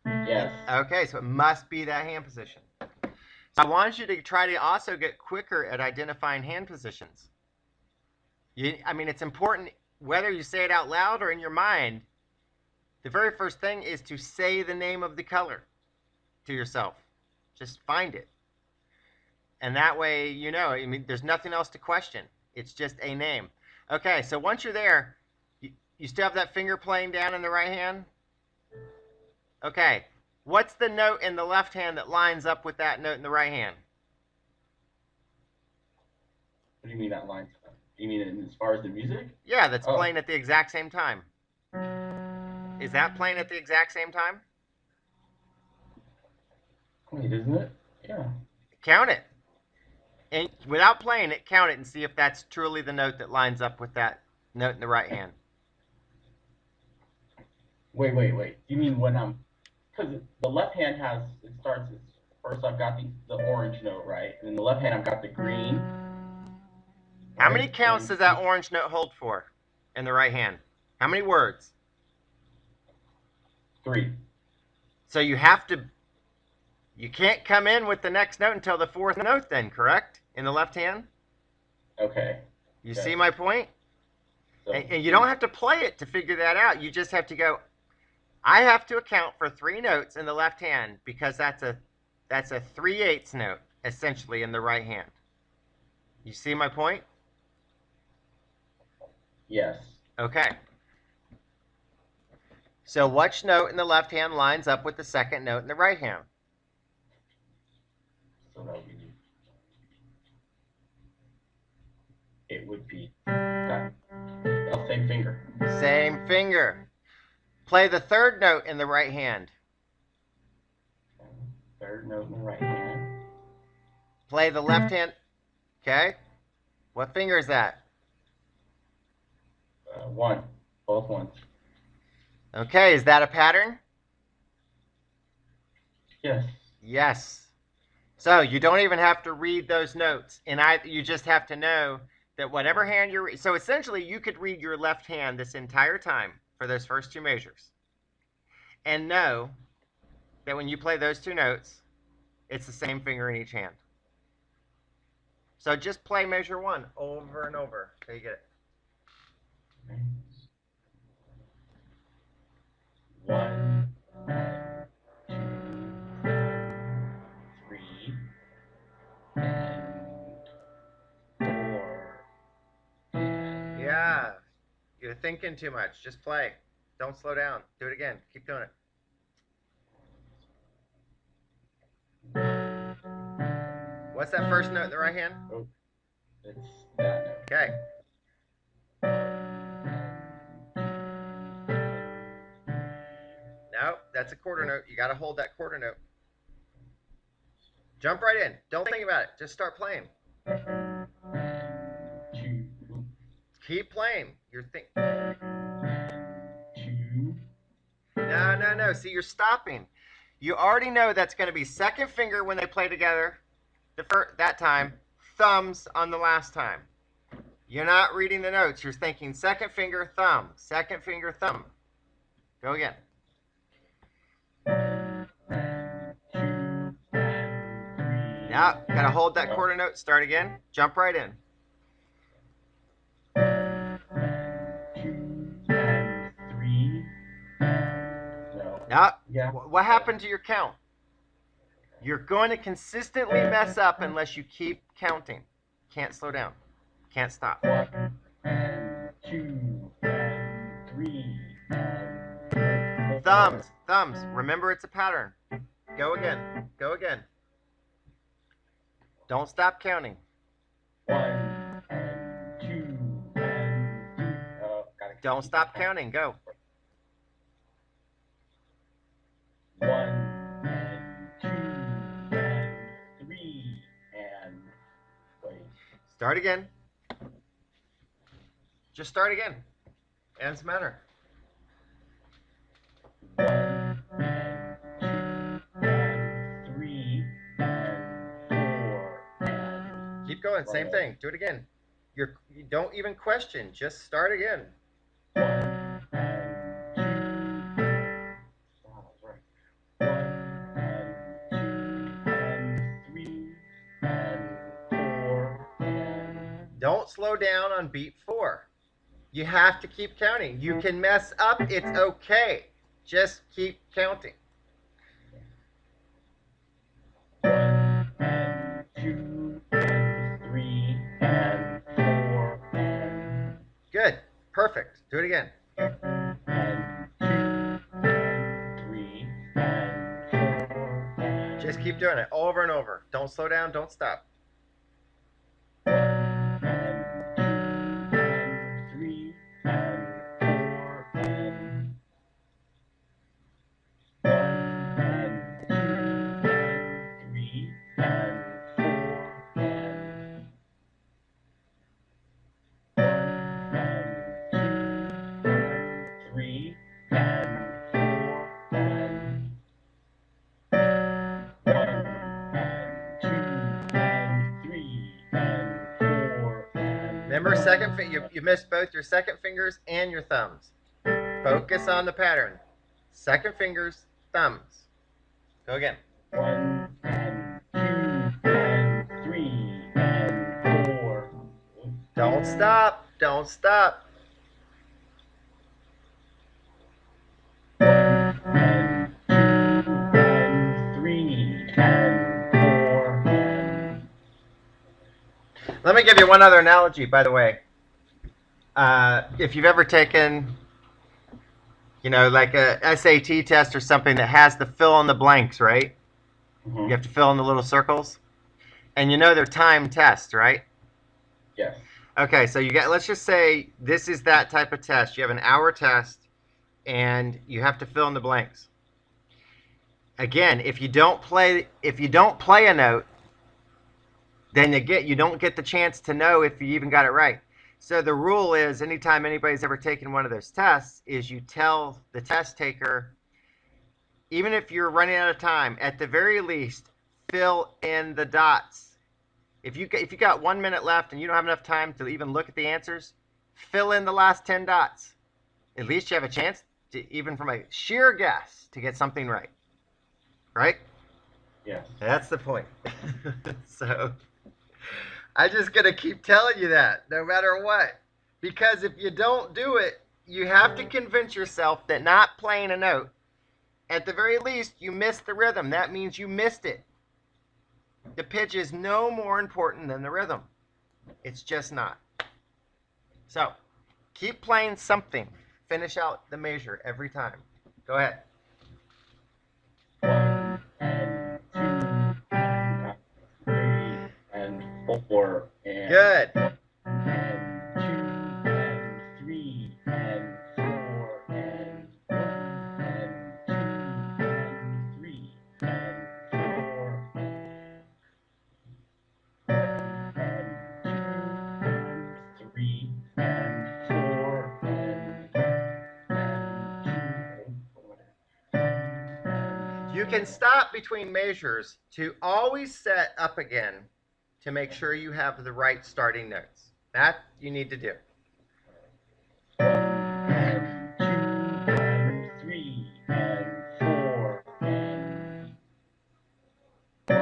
Yes. Okay, so it must be that hand position. So I want you to try to also get quicker at identifying hand positions. I mean, it's important whether you say it out loud or in your mind. The very first thing is to say the name of the color to yourself. Just find it. And that way, you know, I mean, there's nothing else to question. It's just a name. Okay, so once you're there, you still have that finger playing down in the right hand? Okay, what's the note in the left hand that lines up with that note in the right hand? What do you mean that lines up? You mean as far as the music? Yeah, that's playing at the exact same time. Is that playing at the exact same time? Wait, isn't it? Yeah. Count it. And without playing it, count it and see if that's truly the note that lines up with that note in the right hand. Wait. You mean when I'm, because the left hand has, it starts as, first I've got the orange note, right? And in the left hand I've got the green. How many counts does that orange note hold for in the right hand? How many words? 3. So you can't come in with the next note until the 4th note then, correct? In the left hand? Okay. You see my point? So, and you don't have to play it to figure that out. You just have to go, I have to account for 3 notes in the left hand because that's a 3/8 note, essentially, in the right hand. You see my point? yes. Okay. So which note in the left hand lines up with the second note in the right hand? So that would be, it would be that. Same finger. Same finger. Play the third note in the right hand. Third note in the right hand. Play the left hand. Okay. What finger is that? 1. Both ones. Okay. Is that a pattern? Yes. Yes. So you don't even have to read those notes. You just have to know that whatever hand you're... So essentially, you could read your left hand this entire time for those first 2 measures. And know that when you play those 2 notes, it's the same finger in each hand. So just play measure 1 over and over till you get it. 1, 2, 3, and 4. Yeah. You're thinking too much. Just play. Don't slow down. Do it again. Keep doing it. What's that first note in the right hand? Oh, it's that note. Okay. No, that's a quarter note. You got to hold that quarter note. Jump right in. Don't think about it. Just start playing. 2. Keep playing. You're 2. No. See, you're stopping. You already know that's going to be second finger when they play together. That time, thumbs on the last time. You're not reading the notes. You're thinking second finger, thumb. Second finger, thumb. Go again. 2 and 3. Now, got to hold that quarter note. Start again. Jump right in. 2 and 3. No. Now, Yeah. what happened to your count? You're going to consistently mess up unless you keep counting. Can't slow down. Can't stop. 1 and 2 and 3 and 4. Thumbs. Remember, it's a pattern. Go again. Don't stop counting. 1 and 2 and 3. Don't stop counting. Go. 1 and 2 and 3 and wait. Start again. Just start again. Ends matter. 1 and 2 and 3 and 4 and... Keep going. Same thing. Do it again. You don't even question. Just start again. 1 and 2. Wow, that's right. 1 and 2 and 3 and 4 and... Don't slow down on beat 4. You have to keep counting. You can mess up. It's okay. Just keep counting. 1 and 2 and 3 and 4 and... Good. Perfect. Do it again. And 2 and 3 and 4 and... Just keep doing it over and over. Don't slow down. Don't stop. 1 and 2 and 3 and 4 and... 1 and 2 and 3 and 4 and... Remember, you missed both your second fingers and your thumbs. Focus on the pattern. Second fingers, thumbs. Go again. 1 and 2 and 3 and 4. Don't stop. Don't stop. 1 and 2 and 3 and 4 and... Let me give you one other analogy, by the way. If you've ever taken, like a SAT test or something that has to fill in the blanks, right? Mm-hmm. You have to fill in the little circles. And they're timed tests, right? Yes. Okay, so let's just say this is that type of test. You have an hour test, and you have to fill in the blanks. Again, if you don't play a note, then you don't get the chance to know if you even got it right. So the rule is, anytime anybody's ever taken one of those tests, is you tell the test taker, even if you're running out of time, at the very least, fill in the dots. If you got 1 minute left and you don't have enough time to even look at the answers, fill in the last 10 dots. At least you have a chance to, even from a sheer guess, to get something right. Right? Yes. That's the point. So I'm just going to keep telling you that, no matter what. Because if you don't do it, you have to convince yourself that not playing a note, at the very least, you missed the rhythm. That means you missed it. The pitch is no more important than the rhythm. It's just not. So keep playing something. Finish out the measure every time. Go ahead. 1 and 2 and 3 and 4 and... Good. 1 and 2 and 3 and 4 and 1 and 2 and 3 and 4 and 3 and 4 and... You can stop between measures to always set up again to make sure you have the right starting notes. That you need to do. 1 and 2 and 3 and 4 and 1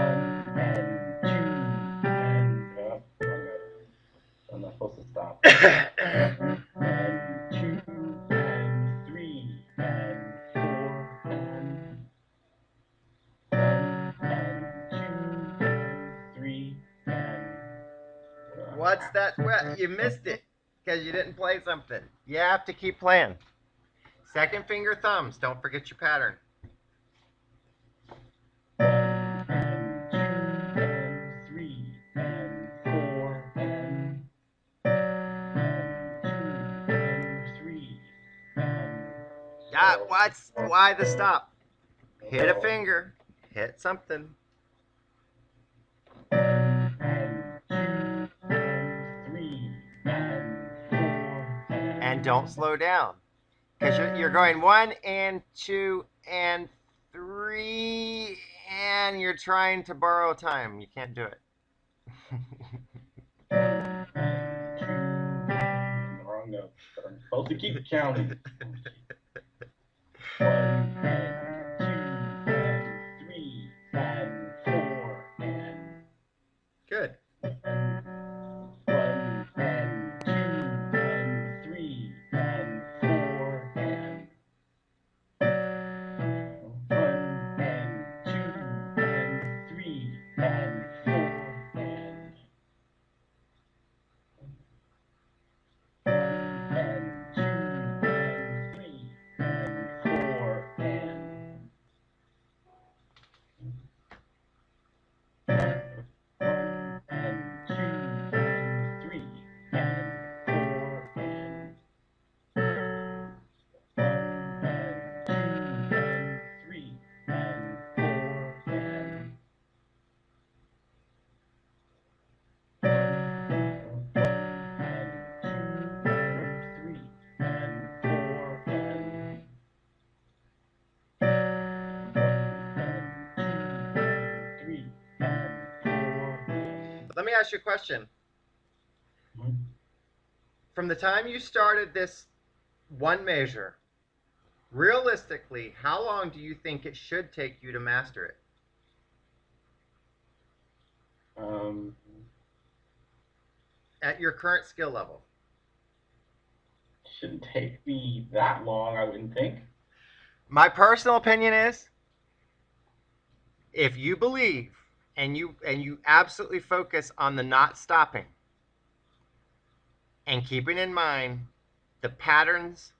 and 2 and... I'm not supposed to stop. And 2 and 3 and 4 and 1 and 2 and 3 and... What's that? Well, you missed it because you didn't play something. You have to keep playing. Second finger thumbs. Don't forget your pattern. 1 and 2 and 3 and 4 and 2 and 3 and... Why the stop? Hit a finger. Hit something. 1 and 2 and 3 and 4 And don't slow down. Because you're going 1 and 2 and 3, and you're trying to borrow time. You can't do it. Wrong note, but I'm supposed to keep counting. 1 and 2 and 3 and 4 and... Good. 1 and 2 and 3 and 4 and... 1 and 2 and 3 and 4 and... 1 and 2 and 3 and 4 and... 1 and 2 and 3 and 4 and... 1 and 2 and 3 and 4 and... 1 and 2 and 3 and 4 and... 1 and 2 and 3 and 4 and... Let me ask you a question. from the time you started this one measure, realistically, how long do you think it should take you to master it? At your current skill level? Shouldn't take me that long, I wouldn't think. My personal opinion is, if you believe and you absolutely focus on the not stopping and keeping in mind the patterns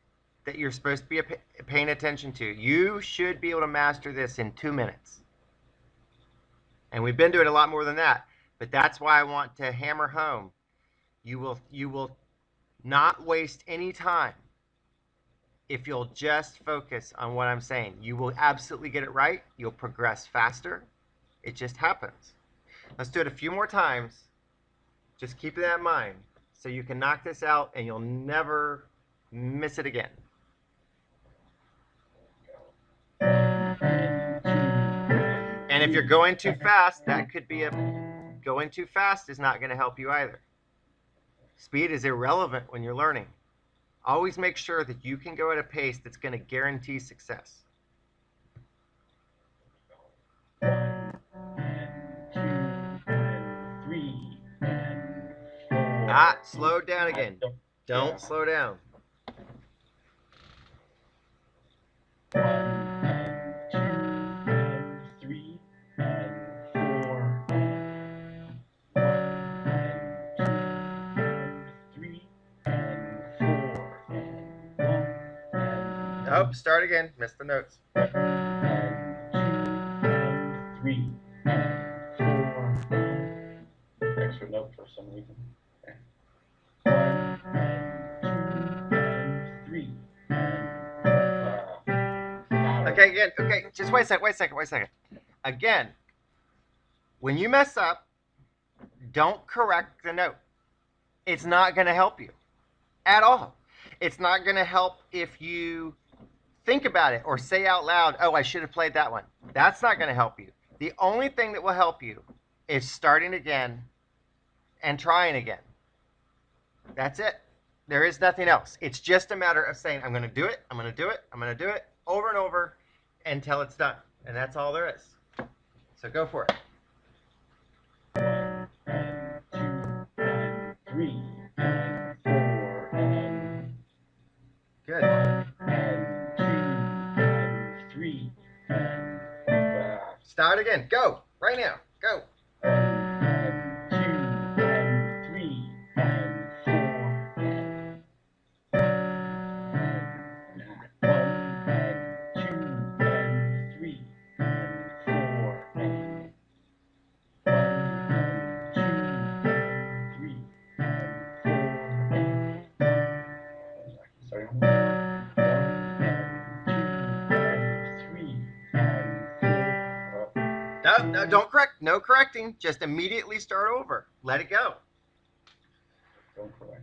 that you're supposed to be paying attention to, you should be able to master this in 2 minutes. And we've been doing a lot more than that, but that's why I want to hammer home. You will not waste any time if you'll just focus on what I'm saying. You will absolutely get it right. You'll progress faster. It just happens. Let's do it a few more times. Just keep that in mind so you can knock this out and you'll never miss it again. And if you're going too fast, that could be going too fast is not going to help you either. Speed is irrelevant when you're learning. Always make sure that you can go at a pace that's going to guarantee success. 1, 2, 3, 4. Slow down again. Don't slow down. 1, 2, 3, 4. 1, 2, 3, 4. Nope, start again. Missed the notes. 1, 2, 3, 4. Extra note for some reason. Okay. 1, 2, 3. Okay, again. Okay, just wait a second. Again, when you mess up, don't correct the note. It's not going to help you at all. It's not going to help if you think about it or say out loud, oh, I should have played that one. That's not going to help you. The only thing that will help you is starting again and trying again. That's it. There is nothing else. It's just a matter of saying, I'm going to do it, I'm going to do it, I'm going to do it over and over until it's done. And that's all there is. So go for it. 1, 2, 3, 4. Good. 1, 2, 3. Start again. Go. Right now. Go. 1, 2, 3, 4. No, don't correct. No correcting. Just immediately start over. Let it go. Don't correct.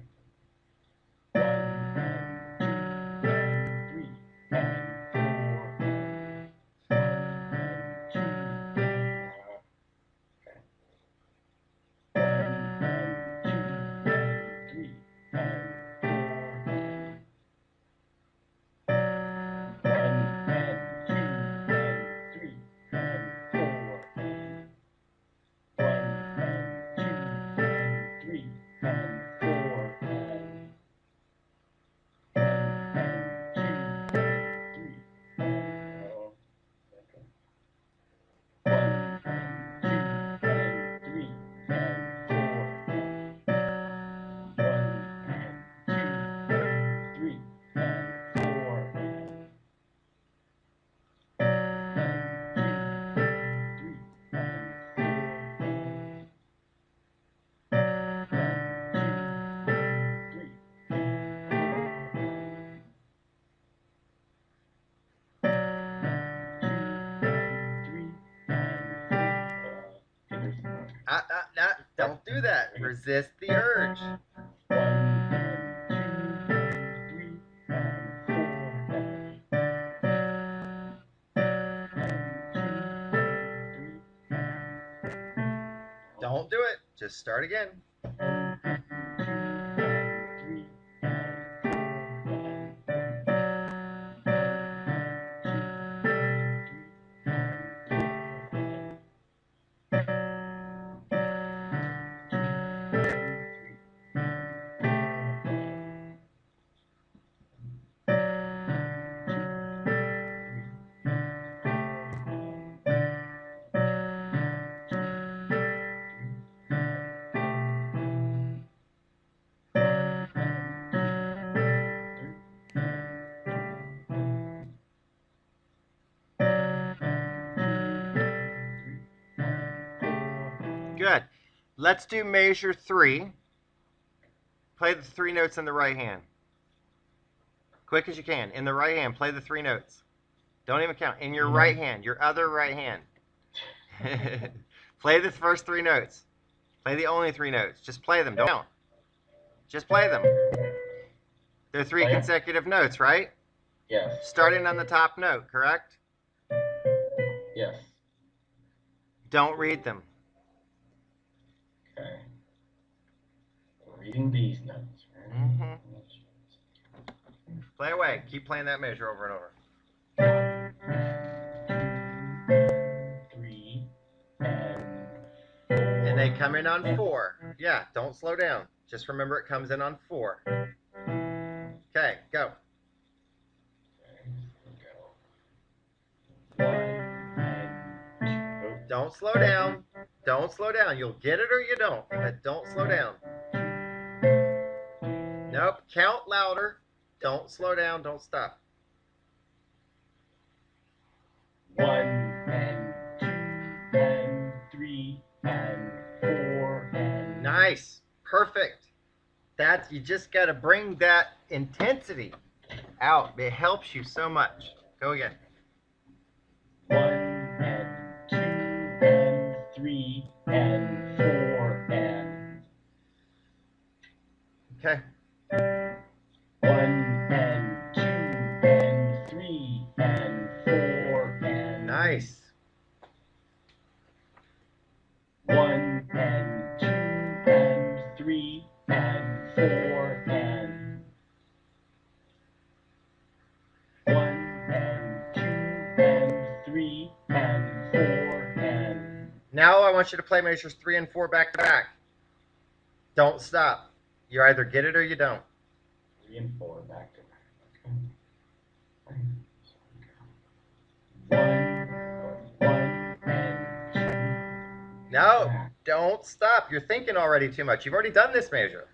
Don't do that. Resist the urge. 1, 2, 3, 4. Don't do it. Just start again. 1, 2, 3, Good. Let's do measure 3. Play the 3 notes in the right hand. Quick as you can. In the right hand, play the 3 notes. Don't even count. In your right hand, your other right hand. Play the first 3 notes. Play the only 3 notes. Just play them. Don't count. Just play them. They're 3 consecutive notes, right? Yes. Starting on the top note, correct? Yes. Don't read them. Okay. We're reading these notes. Right? Mm-hmm. Play away. Keep playing that measure over and over. 3 and 4. And they come in on 4. Yeah, don't slow down. Just remember it comes in on 4. Okay, go. Don't slow down. Don't slow down. You'll get it or you don't, but don't slow down. Nope, count louder. Don't slow down. Don't stop. 1 and 2 and 3 and 4 and... Nice. Perfect. You just got to bring that intensity out. It helps you so much. Go again. 1 and 2 and 3 and 4 and... Okay. 1 and 2 and 3 and 4 and... Nice. 1 and 2 and 3 and 4 and... 1 and 2 and 3 and 4 and... Now I want you to play measures 3 and 4 back to back. Don't stop. You either get it or you don't. 3 and 4 back to back. 1 and 2. No, don't stop. You're thinking already too much. You've already done this measure.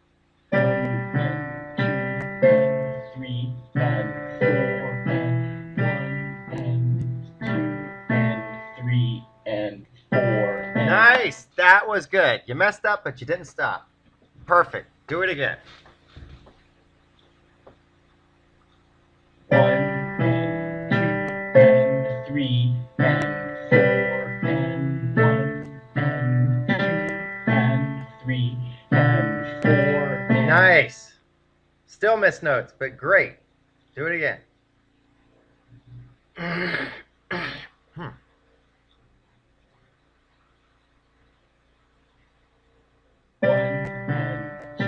1 and 2 and 3 and 4 and 1 and 2 and 3 and 4 and... Nice. That was good. You messed up, but you didn't stop. Perfect. Do it again. 1 and 2 and 3 and 4 and 1 and 2 and 3 and 4 and... Nice. Still missed notes, but great. Do it again. 1 and 2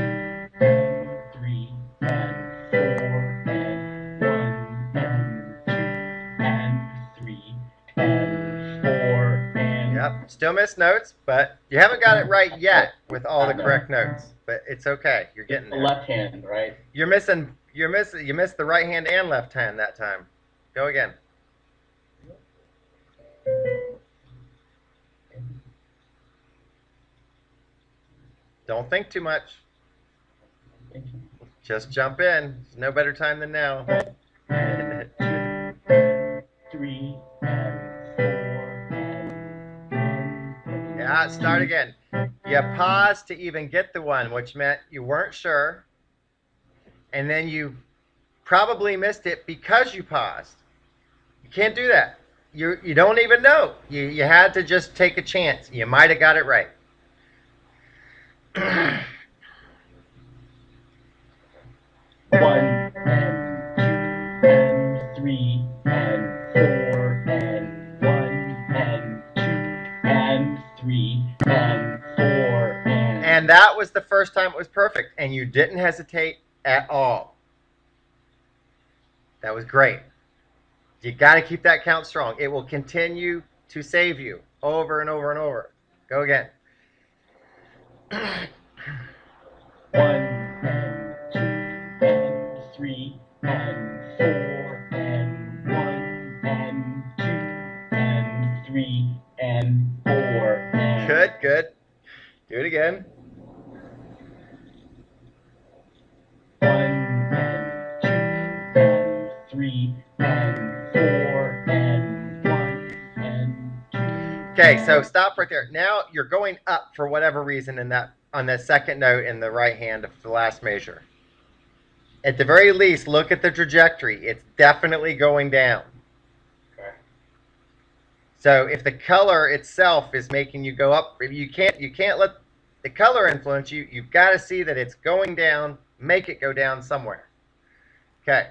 and 3 and 4 and 1 and 2 and 3 and 4 and... Yep. Still missed notes, but you haven't got it right yet with all the correct notes. But it's okay. You're getting The there. left hand, right? You missed the right hand and left hand that time. Go again. Don't think too much. Just jump in. There's no better time than now. 3 and 4 and... Yeah, start again. You paused to even get the 1, which meant you weren't sure. And then you probably missed it because you paused. You can't do that. You don't even know. You had to just take a chance. You might have got it right. 1 and 2 and 3 and 4 and 1 and 2 and 3 and 4 and... And that was the first time it was perfect, and you didn't hesitate at all. That was great. You got to keep that count strong. It will continue to save you over and over and over. Go again. 1 and 2 and 3 and 4 and 1 and 2 and 3 and 4 and... Good, good. Do it again. 1 and 2 and 3 and 4 and 1 and 2... Okay, so stop right there. Now you're going up for whatever reason in that on the second note in the right hand of the last measure. At the very least, look at the trajectory. It's definitely going down. Okay. So if the color itself is making you go up, you can't let the color influence you. You've got to see that it's going down. Make it go down somewhere. Okay.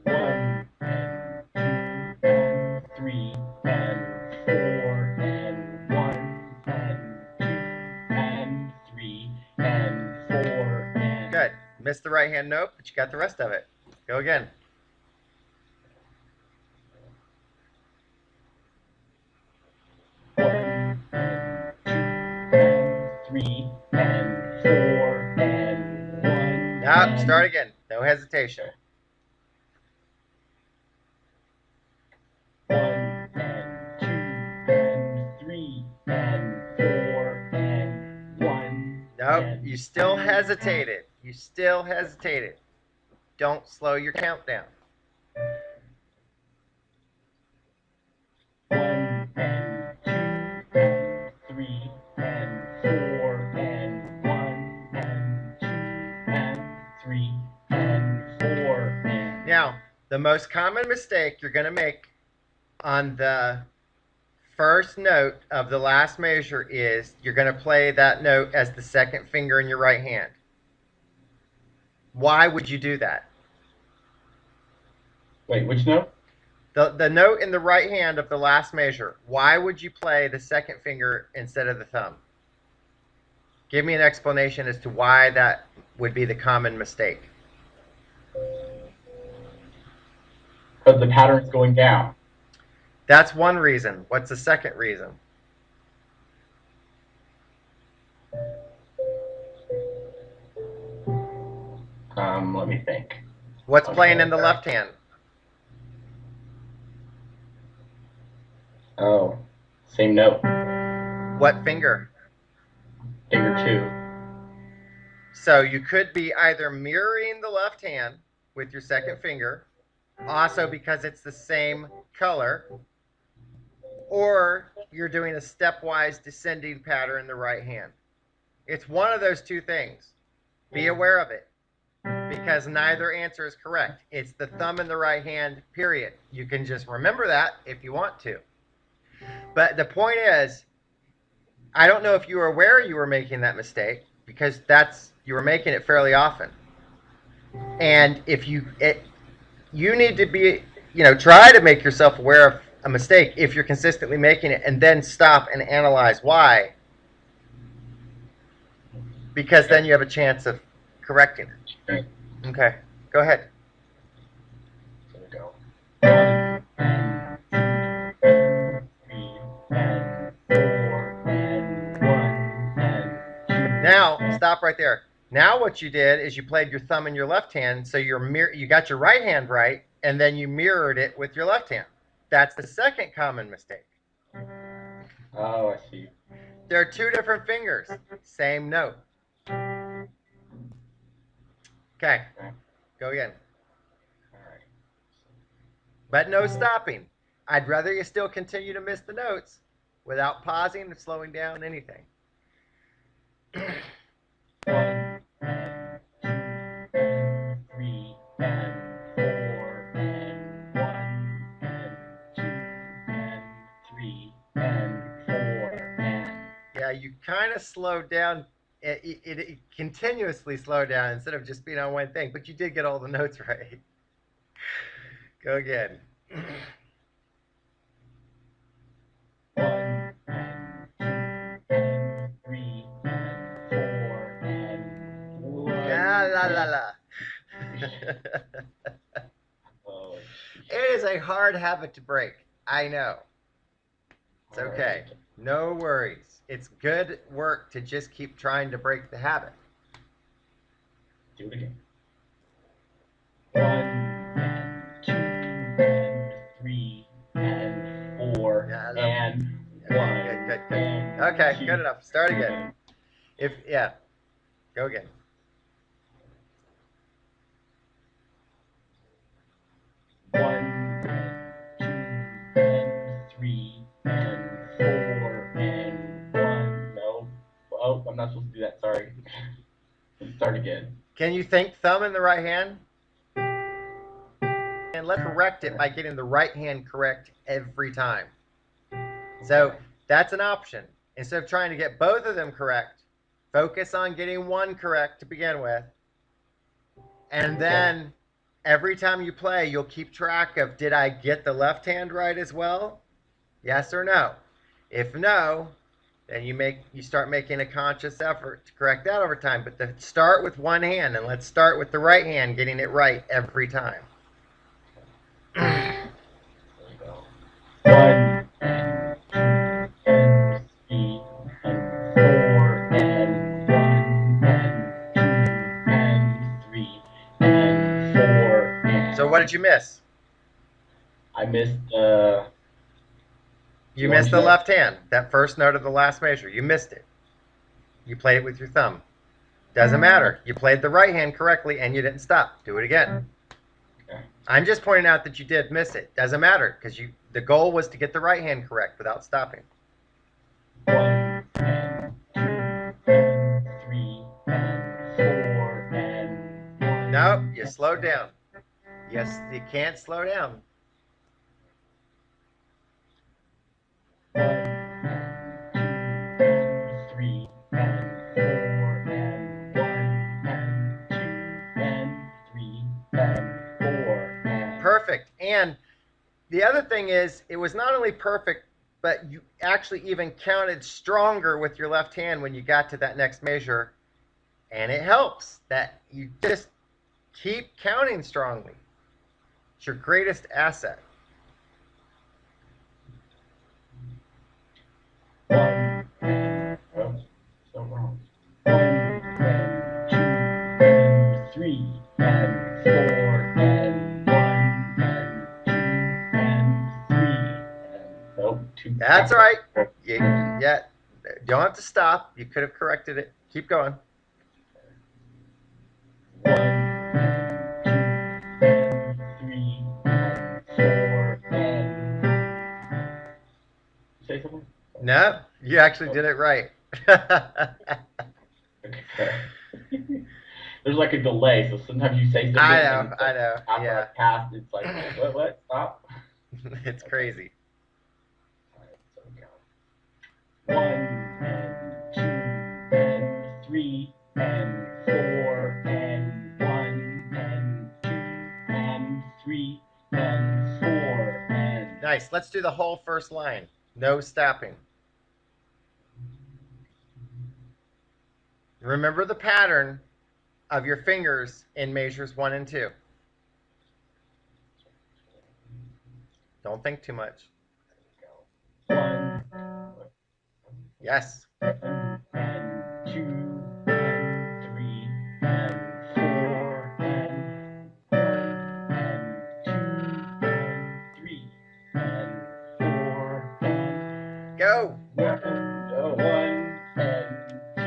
1 and 2 and 3 and 4 and 1 and 2 and 3 and 4 and... Good. Missed the right hand note, but you got the rest of it. Go again. 1 and 2 and 3 and 4 and 1. Now, start again. No hesitation. 1 and 2 and 3 and 4 and 1. Nope, you still hesitated. You still hesitated. Don't slow your count down. 1 and 2 and 3 and 4 and 1 and 2 and 3 and 4 and... Now, the most common mistake you're going to make on the first note of the last measure is you're going to play that note as the second finger in your right hand. Why would you do that? Wait, which note? The note in the right hand of the last measure. Why would you play the second finger instead of the thumb? Give me an explanation as to why that would be the common mistake. Because the pattern's going down. That's one reason. What's the second reason? Let me think. What's playing in the left hand? Oh, same note. What finger? Finger 2. So you could be either mirroring the left hand with your second finger, also because it's the same color, or you're doing a stepwise descending pattern in the right hand. It's one of those two things. Be aware of it, because neither answer is correct. It's the thumb in the right hand, period. You can just remember that if you want to. But the point is, I don't know if you were aware you were making that mistake, because you were making it fairly often. And if you need to be, try to make yourself aware of a mistake if you're consistently making it, and then stop and analyze why. Because then you have a chance of correcting it. Okay, go ahead. There we go. 1 and 2 and 3 and 4 and 1 and 2. Now, stop right there. Now what you did is you played your thumb in your left hand, so you got your right hand right, and then you mirrored it with your left hand. That's the second common mistake. Oh, I see. There are two different fingers, same note. Okay, go again. All right. But no stopping. I'd rather you still continue to miss the notes without pausing and slowing down anything. 1 and 2 and 3 and 4 and 1 and 2 and 3 and 4 and... Yeah, you kind of slowed down. It continuously slowed down instead of just being on one thing. But you did get all the notes right. Go again. 1 and 2 and 3 and 4 and 1. La la la. Oh, It is a hard habit to break. I know. It's okay. No worries. It's good work to just keep trying to break the habit. do it again. 1 and 2 and 3 and 4 and 1. Good. And Okay, 2 good enough. Start again. Go again. 1 and 2 do that. Sorry. Let's start again. Can you think thumb in the right hand? And let's correct it by getting the right hand correct every time. So that's an option. Instead of trying to get both of them correct, focus on getting one correct to begin with. And then every time you play, you'll keep track of, did I get the left hand right as well? Yes or no? If no, then you start making a conscious effort to correct that over time. But start with one hand, and let's start with the right hand getting it right every time. There we go. 1 and 2 and 3 and 4 and 1 and 2 and 3 and 4 and... So what did you miss? I missed You missed the left hand, that first note of the last measure. You missed it. You played it with your thumb. Doesn't matter. You played the right hand correctly and you didn't stop. Do it again. Okay. I'm just pointing out that you did miss it. Doesn't matter because the goal was to get the right hand correct without stopping. 1 and 2 and 3 and 4 and 1. No, you slowed down. Yes, you can't slow down. 1 and 2 and 3 and 4 and 1 and 2 and 3 and 4 and... Perfect. And the other thing is, it was not only perfect, but you actually even counted stronger with your left hand when you got to that next measure. And it helps that you just keep counting strongly. It's your greatest asset. 1 and... Oh, so wrong. 1 and 2 and 3 and 4 and 1 and 2 and 3 and... Oh, 2. That's all right. Yeah, don't have to stop. You could have corrected it. Keep going. 1 and 2 and 3 and 4 and... Say something? No, you actually did it right. Okay. There's like a delay, so sometimes you say something. I and know, it's like, yeah. after I passed, it's like, what? Stop. It's crazy. Alright, so we got 1 and 2 and 3 and 4 and 1 and 2 and 3 and 4 and... Nice. Let's do the whole first line. No stopping. Remember the pattern of your fingers in measures 1 and 2. Don't think too much. 1 Yes. and 2 and 3 and 4 and 1 and 2 and 3 and 4 and... Go. 1 and 2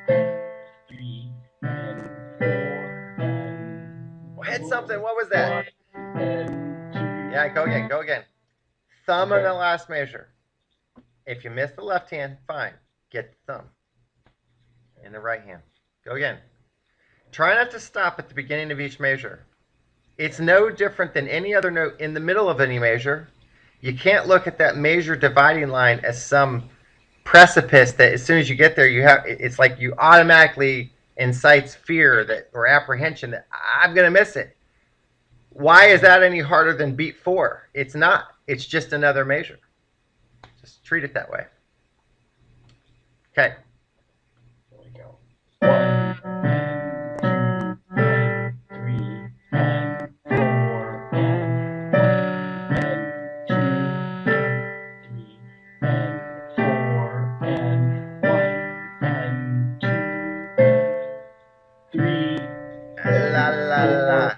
and 3 and 4 and... Hit something. What was that? 1 and 2. Yeah, go again. Go again. Thumb in the last measure. If you miss the left hand, fine. Get the thumb in the right hand. Go again. Try not to stop at the beginning of each measure. It's no different than any other note in the middle of any measure. You can't look at that measure dividing line as some precipice that as soon as you get there, it's like you automatically incites fear or apprehension that I'm going to miss it. Why is that any harder than beat 4? It's not. It's just another measure. Just treat it that way. Okay. There we go. 1 and 2 and 3 and 4 and 1 and 2 and 3 and 4 and 1 and 2 and 3. La la la.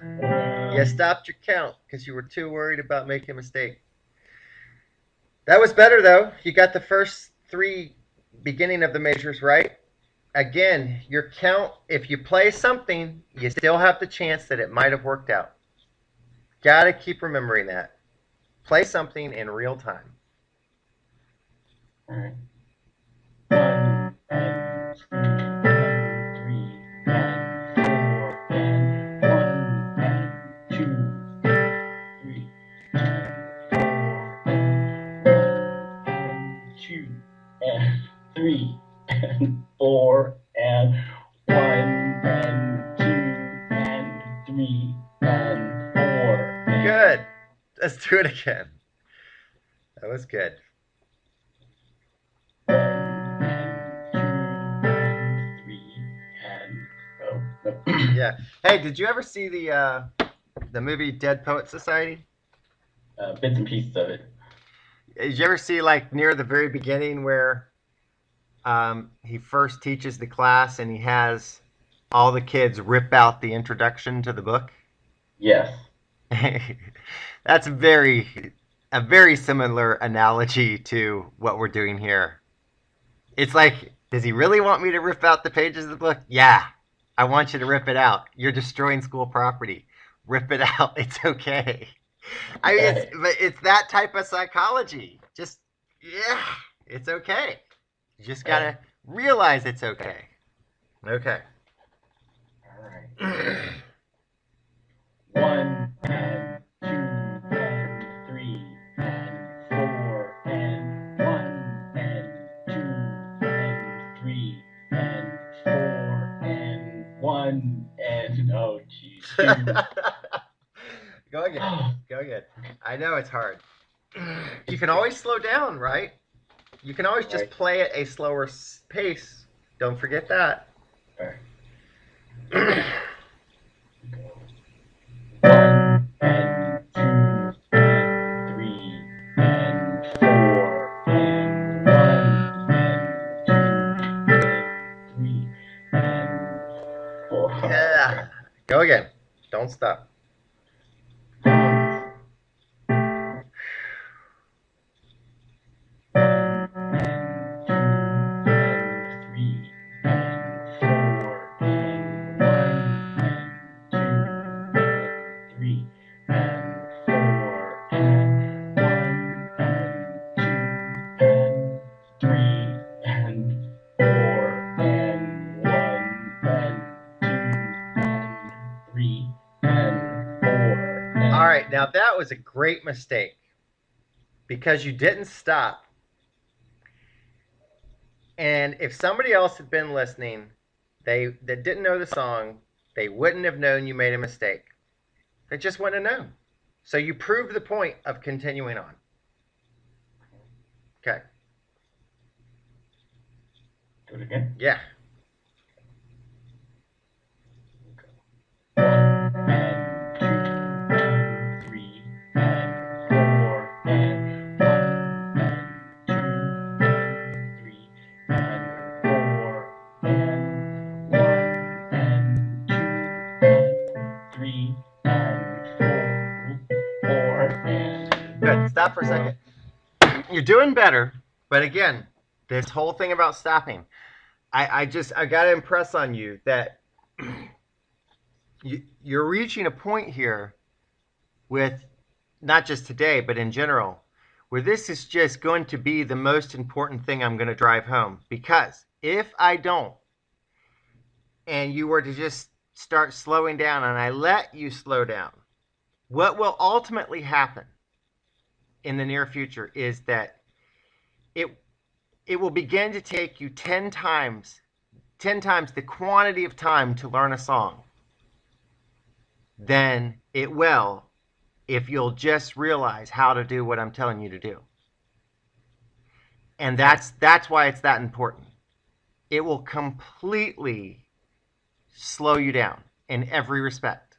You stopped your count because you were too worried about making a mistake. That was better though. You got the first 3 beginning of the measures right. Again, your count, if you play something, you still have the chance that it might have worked out. Gotta keep remembering that. Play something in real time. All right. 1 and 2. and 3 and 4 and 1 and 2 and 3 and 4. And Good. Let's do it again. That was good. 1 and 2 and 3 and Yeah. Hey, did you ever see the movie Dead Poet Society? bits and pieces of it. Did you ever see like near the very beginning where he first teaches the class and he has all the kids rip out the introduction to the book? Yes. That's a very similar analogy to what we're doing here. It's like, does he really want me to rip out the pages of the book? Yeah, I want you to rip it out. You're destroying school property. Rip it out. It's okay. I mean, it's that type of psychology. Just, yeah, it's okay. You just gotta realize it's okay. Okay. All right. 1 and 2 and 3 and 4 and 1 and 2 and 3 and 4 and 1 and oh geez. 2. Go again. Go again. I know it's hard. You can always slow down, right? You can always just play at a slower pace. Don't forget that. Okay. 1 and 2 and 3 and 4 and 1 and 2 and 3 and 4. Yeah. Go again. Don't stop. 3 and 4. All right, now that was a great mistake because you didn't stop. And if somebody else had been listening, that didn't know the song, they wouldn't have known you made a mistake. They just wouldn't have known. So you proved the point of continuing on. Okay. Do it again? Yeah. 1 and 2 and 3 and 4 and 1 and 2 and 3 and 4 and 1 and 2 and 3 and 4 and... Good. Stop for a second. You're doing better, but again, this whole thing about stopping, I got to impress on you that you're reaching a point here with not just today, but in general, where this is just going to be the most important thing I'm going to drive home. Because if I don't, and you were to just start slowing down and I let you slow down, what will ultimately happen in the near future is that it will begin to take you 10 times the quantity of time to learn a song than it will if you'll just realize how to do what I'm telling you to do. And that's why it's that important. It will completely slow you down in every respect.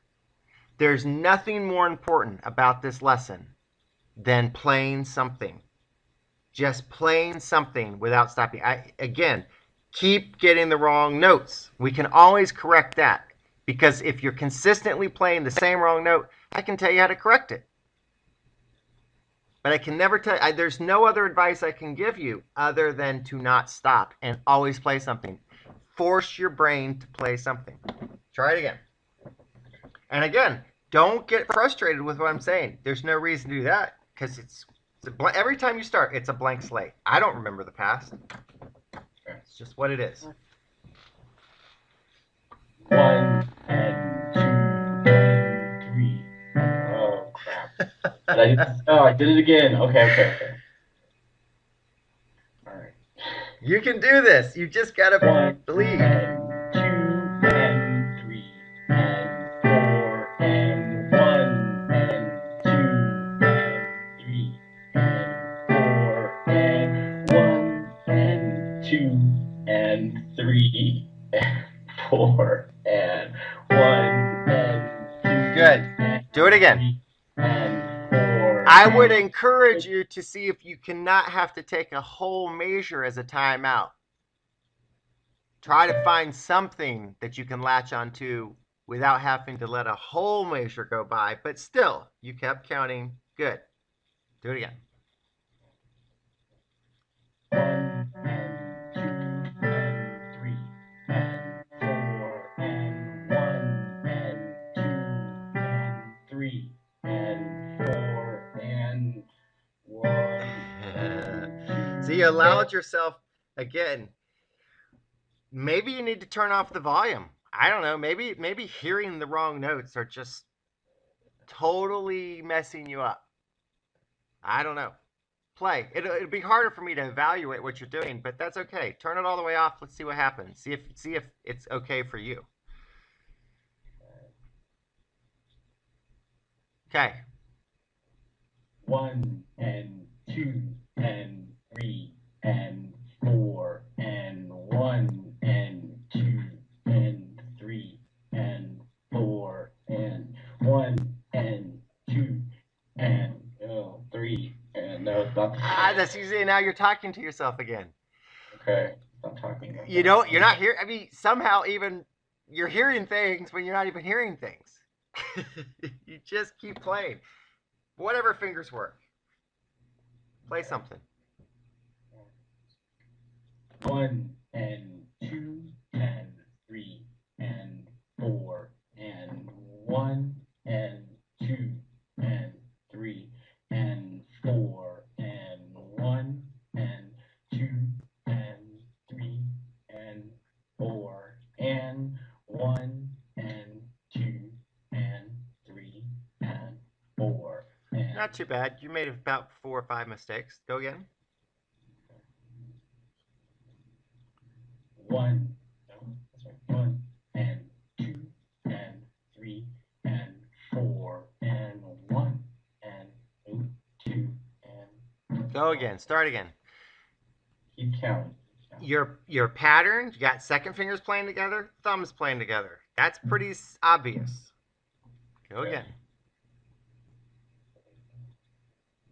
There's nothing more important about this lesson than playing something. Just playing something without stopping. Again, keep getting the wrong notes. We can always correct that. Because if you're consistently playing the same wrong note, I can tell you how to correct it. But I can never tell you, there's no other advice I can give you other than to not stop and always play something. Force your brain to play something. Try it again. And again, don't get frustrated with what I'm saying. There's no reason to do that because every time you start, it's a blank slate. I don't remember the past. It's just what it is. 1 and 2 and 3. Oh, crap. I did it again. Okay. All right. You can do this. You just gotta One believe. and two and three and four and one and two and three and four and one and two and three and four and one and two. Good. Do it again. And four. I would encourage you to see if you cannot have to take a whole measure as a timeout. Try to find something that you can latch onto without having to let a whole measure go by, but still, you kept counting. Good. Do it again. One and two and three and four and one and two and three and four and one. So you allowed yourself, again, maybe you need to turn off the volume. I don't know. Maybe hearing the wrong notes are just totally messing you up. I don't know. Play. It'll be harder for me to evaluate what you're doing, but that's okay. Turn it all the way off. Let's see what happens. See if it's okay for you. Okay. One and two and three and four and one and two and three and four and one and two and three and no, it's not. That's easy. Now you're talking to yourself again. Okay, I'm talking. You're not here. I mean, somehow even you're hearing things when you're not even hearing things. You just keep playing. Whatever fingers work. Play something. One and two and three and four and one and two and three and four and one and two and three and four and one and two and three and four. And Not too bad. You made about 4 or 5 mistakes. Go again. one, no, that's right, one and two and three and four and one and two and Go again. Start again. keep counting. Your pattern, you got second fingers playing together, thumbs playing together. That's pretty obvious. Go again.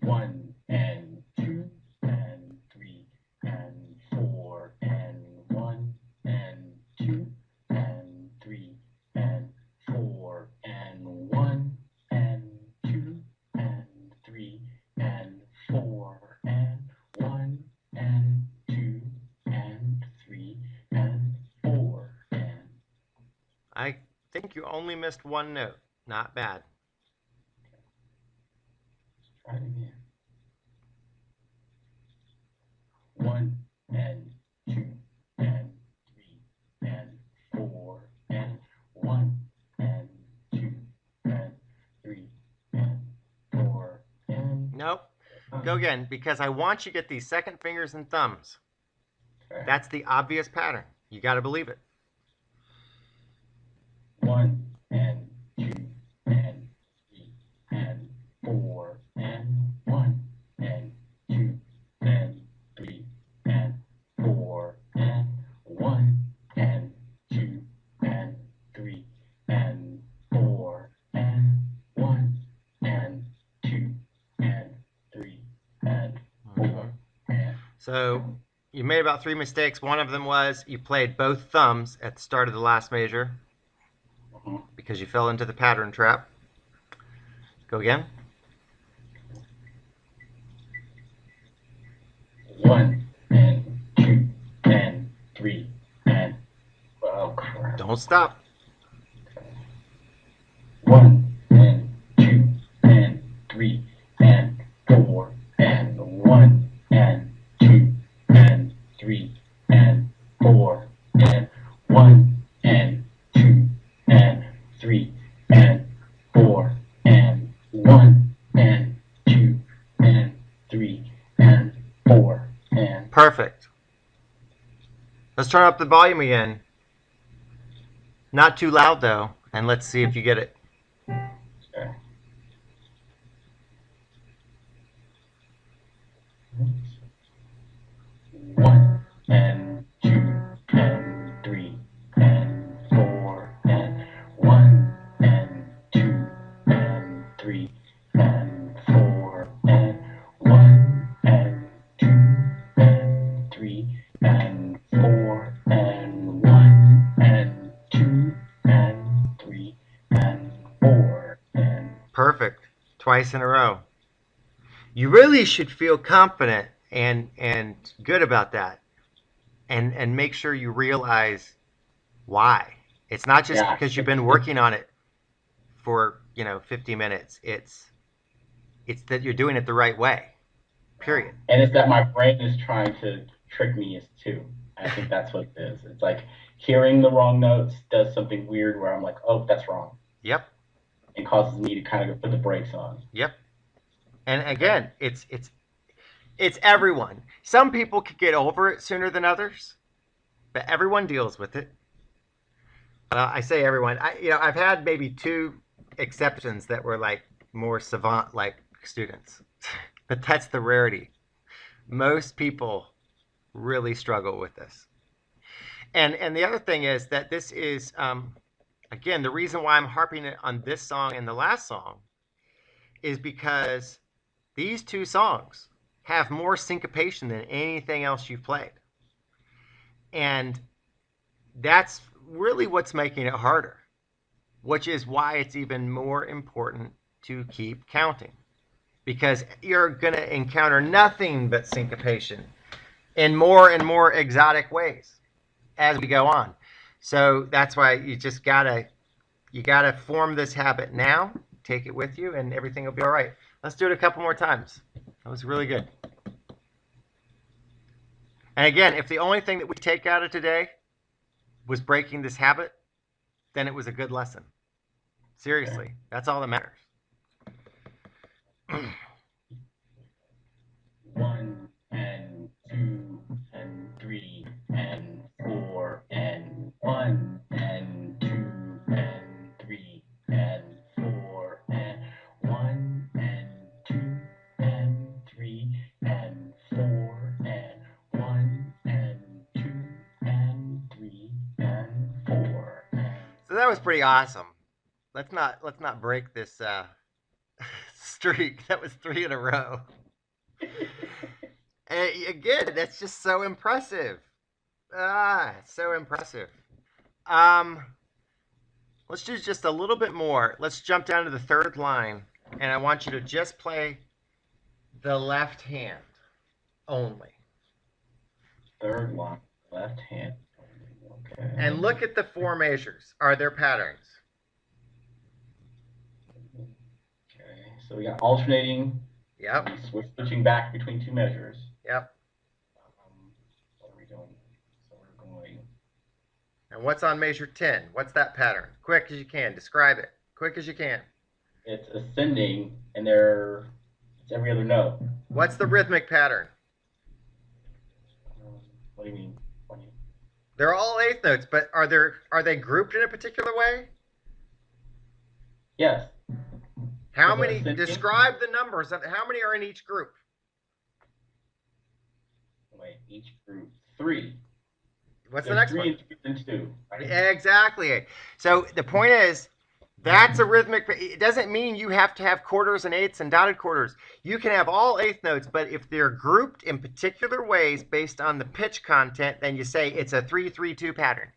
One and two and three and four and one and two and three and four and one and two and three and four and one and two and three and four and. I think you only missed one note. Not bad. Try it again. One and two and three and four and one and two and three and four and. Nope. Go again, because I want you to get these second fingers and thumbs. Okay. That's the obvious pattern. You got to believe it. One and two and three and four and one and two and three and four and one and two and three and four and one and two and three and four and. So you made about 3 mistakes. One of them was you played both thumbs at the start of the last measure because you fell into the pattern trap. Go again. One and two and three and. Oh crap. Don't stop. One and two and three and four and one and two and three and four and one and two and three and four and one and two and three and four and. Perfect. Let's turn up the volume again. Not too loud though, and let's see if you get it. Okay. One and two and three and four and one and two and three and four and one and two and three and four and one and two and three and four and. Perfect. Twice in a row. You really should feel confident and good about that, and make sure you realize why. It's not just because you've been working on it for 50 minutes. It's that you're doing it the right way. Period. And it's that my brain is trying to trick me too. I think that's what it is. It's like hearing the wrong notes does something weird where I'm like, oh, that's wrong. Yep. It causes me to kind of put the brakes on. Yep. And again, it's everyone. Some people could get over it sooner than others, but everyone deals with it. I say everyone. I've had maybe 2 exceptions that were like more savant-like students, but that's the rarity. Most people really struggle with this. And the other thing is that this is, again, the reason why I'm harping on this song and the last song is because these 2 songs have more syncopation than anything else you've played. And that's really what's making it harder, which is why it's even more important to keep counting, because you're going to encounter nothing but syncopation in more and more exotic ways as we go on. So that's why you just gotta form this habit now, take it with you, and everything will be all right. Let's do it a couple more times. That was really good. And again, if the only thing that we take out of today was breaking this habit, then it was a good lesson. Seriously, that's all that matters. 1 and 2 and 3 and 4 and 1 and 2 and 3 and 4 and 1 and 2 and 3 and 4 and 1 and 2 and 3 and 4 and. So that was pretty awesome. Let's not break this streak. That was 3 in a row. And again, that's just so impressive. So impressive. Let's do just a little bit more. Let's jump down to the 3rd line, and I want you to just play the left hand only. 3rd line, left hand. Okay. And look at the 4 measures. Are there patterns? Okay, so we got alternating. Yep. We're switching back between 2 measures. Yep. What are we doing? So we're going. And what's on measure 10? What's that pattern? Quick as you can. Describe it. Quick as you can. It's ascending, and it's every other note. What's the rhythmic pattern? What do you mean? They're all 8th notes, but are they grouped in a particular way? Yes. How many? Describe the numbers of how many are in each group. Wait, each group 3. What's the next 3 one? 3 and 2. Right? Exactly. So the point is, that's a rhythmic. It doesn't mean you have to have quarters and 8ths and dotted quarters. You can have all 8th notes, but if they're grouped in particular ways based on the pitch content, then you say it's a 3-3-2 pattern.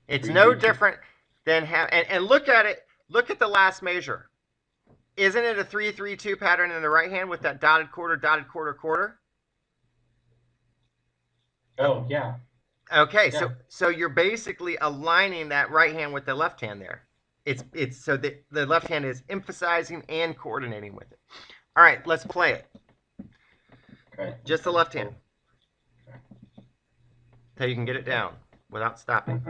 It's 3, no 3, different than and look at it. Look at the last measure. Isn't it a 3-3-2 pattern in the right hand with that dotted quarter, quarter? Oh, yeah. Okay, Yeah. so you're basically aligning that right hand with the left hand there. It's so that the left hand is emphasizing and coordinating with it. All right, let's play it. Okay. Just the left hand. So you can get it down without stopping.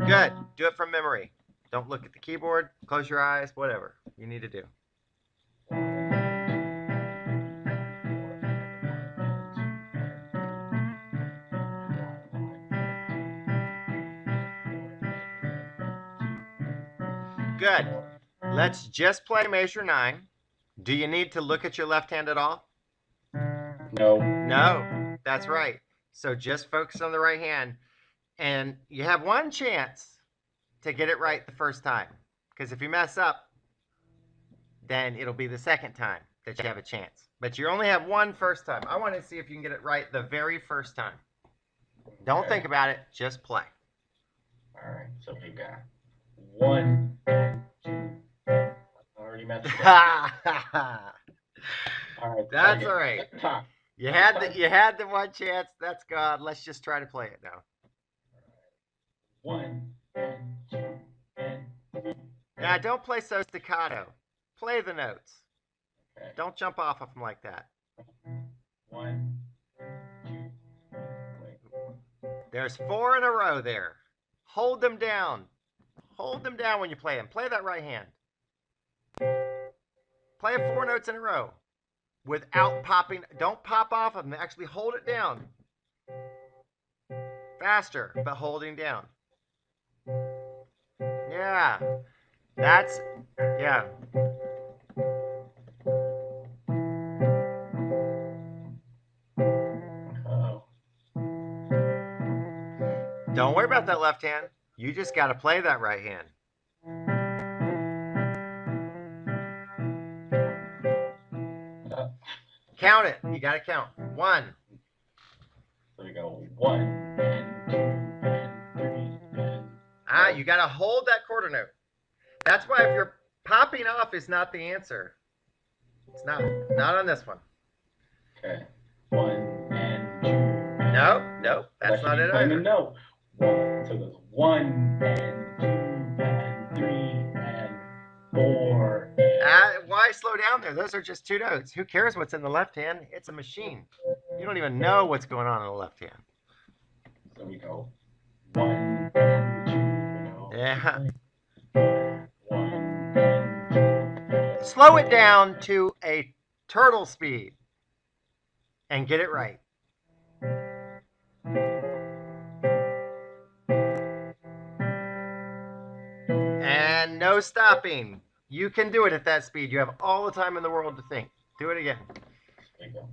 Good. Do it from memory. Don't look at the keyboard. Close your eyes. Whatever you need to do. Good. Let's just play measure 9. Do you need to look at your left hand at all? No. No, that's right. So just focus on the right hand. And you have one chance to get it right the first time. Because if you mess up, then it'll be the second time that you have a chance. But you only have one first time. I want to see if you can get it right the very first time. Don't think about it. Just play. All right. So we got 1, 2. Already messed up. All right. That's all right. You had the one chance. That's God. Let's just try to play it now. 1, 2, and 3. Now don't play so staccato. Play the notes. Okay. Don't jump off of them like that. 1, 2. Wait. There's 4 in a row there. Hold them down. Hold them down when you play them. Play that right hand. Play 4 notes in a row without popping. Don't pop off of them. Actually hold it down. Faster, but holding down. Yeah. That's, yeah. Don't worry about that left hand. You just got to play that right hand. Count it. You got to count. 1. So we go 1 and 2 and 3 and. You got to hold that quarter note. That's why if you're popping off is not the answer. It's not. Not on this one. Okay. 1 and 2. No, that's not it either. No. 1. So there's 1 and 2 and 3 and 4. Why slow down there? Those are just 2 notes. Who cares what's in the left hand? It's a machine. You don't even know what's going on in the left hand. So we go 1 and 2. Yeah. 1 and 2. Slow it down to a turtle speed and get it right. And no stopping. You can do it at that speed. You have all the time in the world to think. Do it again. There you go.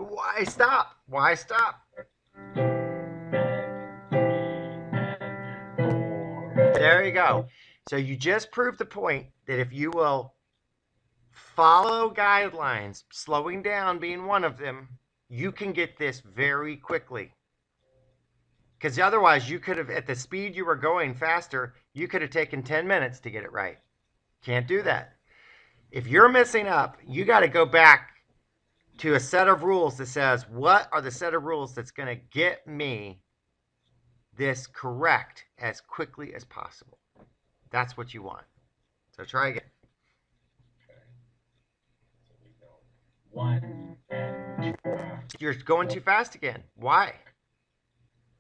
Why stop? Why stop? There you go. So you just proved the point that if you will follow guidelines, slowing down being one of them, you can get this very quickly. Because otherwise you could have, at the speed you were going faster, you could have taken 10 minutes to get it right. Can't do that. If you're messing up, you got to go back to a set of rules that says, what are the set of rules that's going to get me this correct as quickly as possible? That's what you want. So try again. Okay. So we go 1 and 2. You're going too fast again. Why?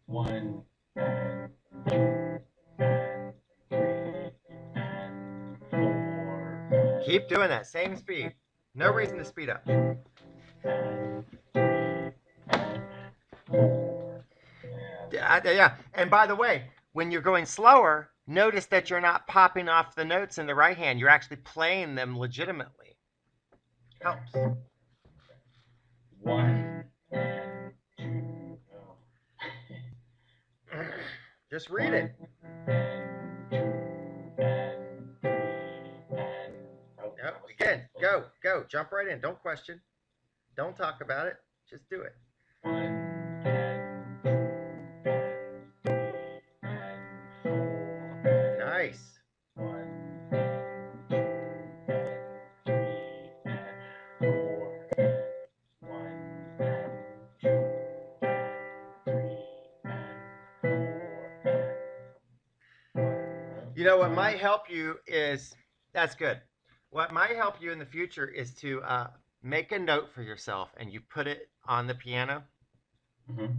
1 and 2 and 3 and 4. Keep doing that same speed. No reason to speed up. And 3 and 4. Yeah. And by the way, when you're going slower, notice that you're not popping off the notes in the right hand. You're actually playing them legitimately. Helps. 1 and 2. Just read it. And 2 and 3 and. Yep. Again, go. Jump right in. Don't question. Don't talk about it. Just do it. 1 and 2 and 3 and 4. Nice. 1 and 2 and 3 and 4. 1 and 2 and 3 and 4. You know what might help you is, that's good. What might help you in the future is to make a note for yourself and you put it on the piano. Mm-hmm.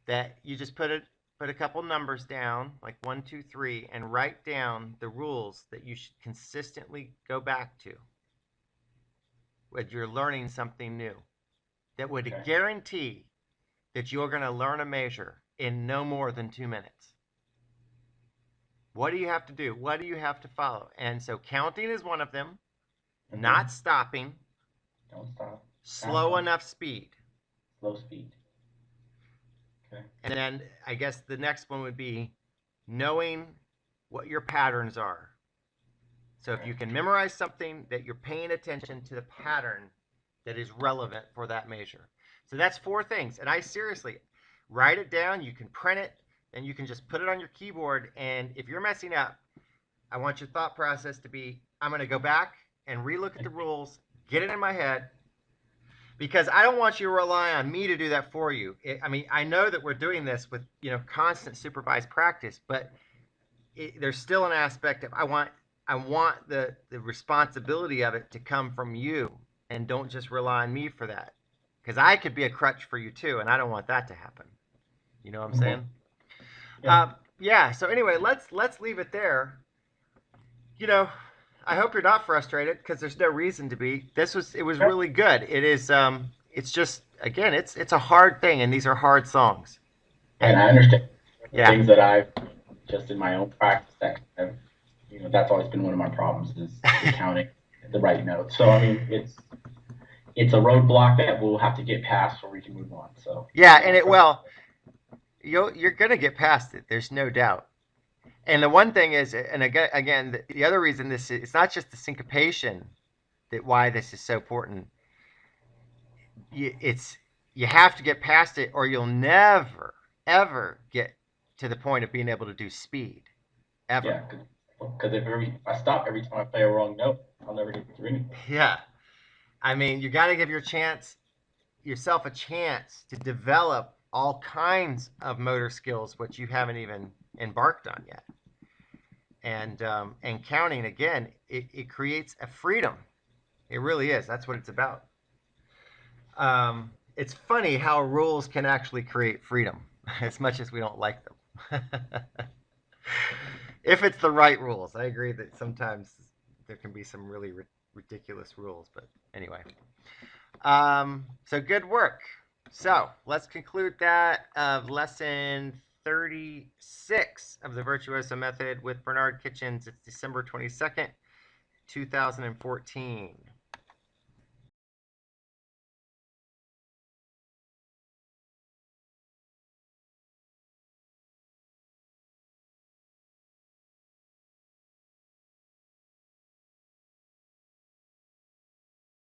that you just put a couple numbers down, like 1, 2, 3, and write down the rules that you should consistently go back to when you're learning something new that would Okay. guarantee that you're going to learn a measure in no more than 2 minutes. What do you have to do? What do you have to follow? And so counting is one of them. Okay. Not stopping. Don't stop. Slow enough speed. Slow speed. Okay. And then I guess the next one would be knowing what your patterns are. So if you can memorize something, that you're paying attention to the pattern that is relevant for that measure. So that's 4 things. And I seriously, write it down. You can print it, and you can just put it on your keyboard. And if you're messing up, I want your thought process to be, I'm going to go back and relook at the rules, get it in my head, because I don't want you to rely on me to do that for you. I mean, I know that we're doing this with, constant supervised practice, but there's still an aspect of I want the responsibility of it to come from you, and don't just rely on me for that, because I could be a crutch for you too, and I don't want that to happen. You know what I'm saying? Yeah. So anyway, let's leave it there. I hope you're not frustrated, because there's no reason to be. It was really good. It is. It's just, again, it's a hard thing, and these are hard songs. And I understand things that I've just in my own practice that that's always been one of my problems is counting the right notes. So I mean, it's a roadblock that we'll have to get past so we can move on. So yeah, and you're gonna get past it. There's no doubt. And the one thing is, and again, the other reason it's not just the syncopation why this is so important. You have to get past it, or you'll never ever get to the point of being able to do speed, ever. Yeah, because if I stop every time I play a wrong note, I'll never get through anything. Yeah, I mean, you got to give yourself a chance to develop all kinds of motor skills which you haven't even embarked on yet. And counting, again, it creates a freedom. It really is. That's what it's about. It's funny how rules can actually create freedom, as much as we don't like them. If it's the right rules. I agree that sometimes there can be some really ridiculous rules, but anyway. So good work. So let's conclude that of lesson 36 of the Virtuoso method with Bernard Kitchens. It's December 22nd, 2014.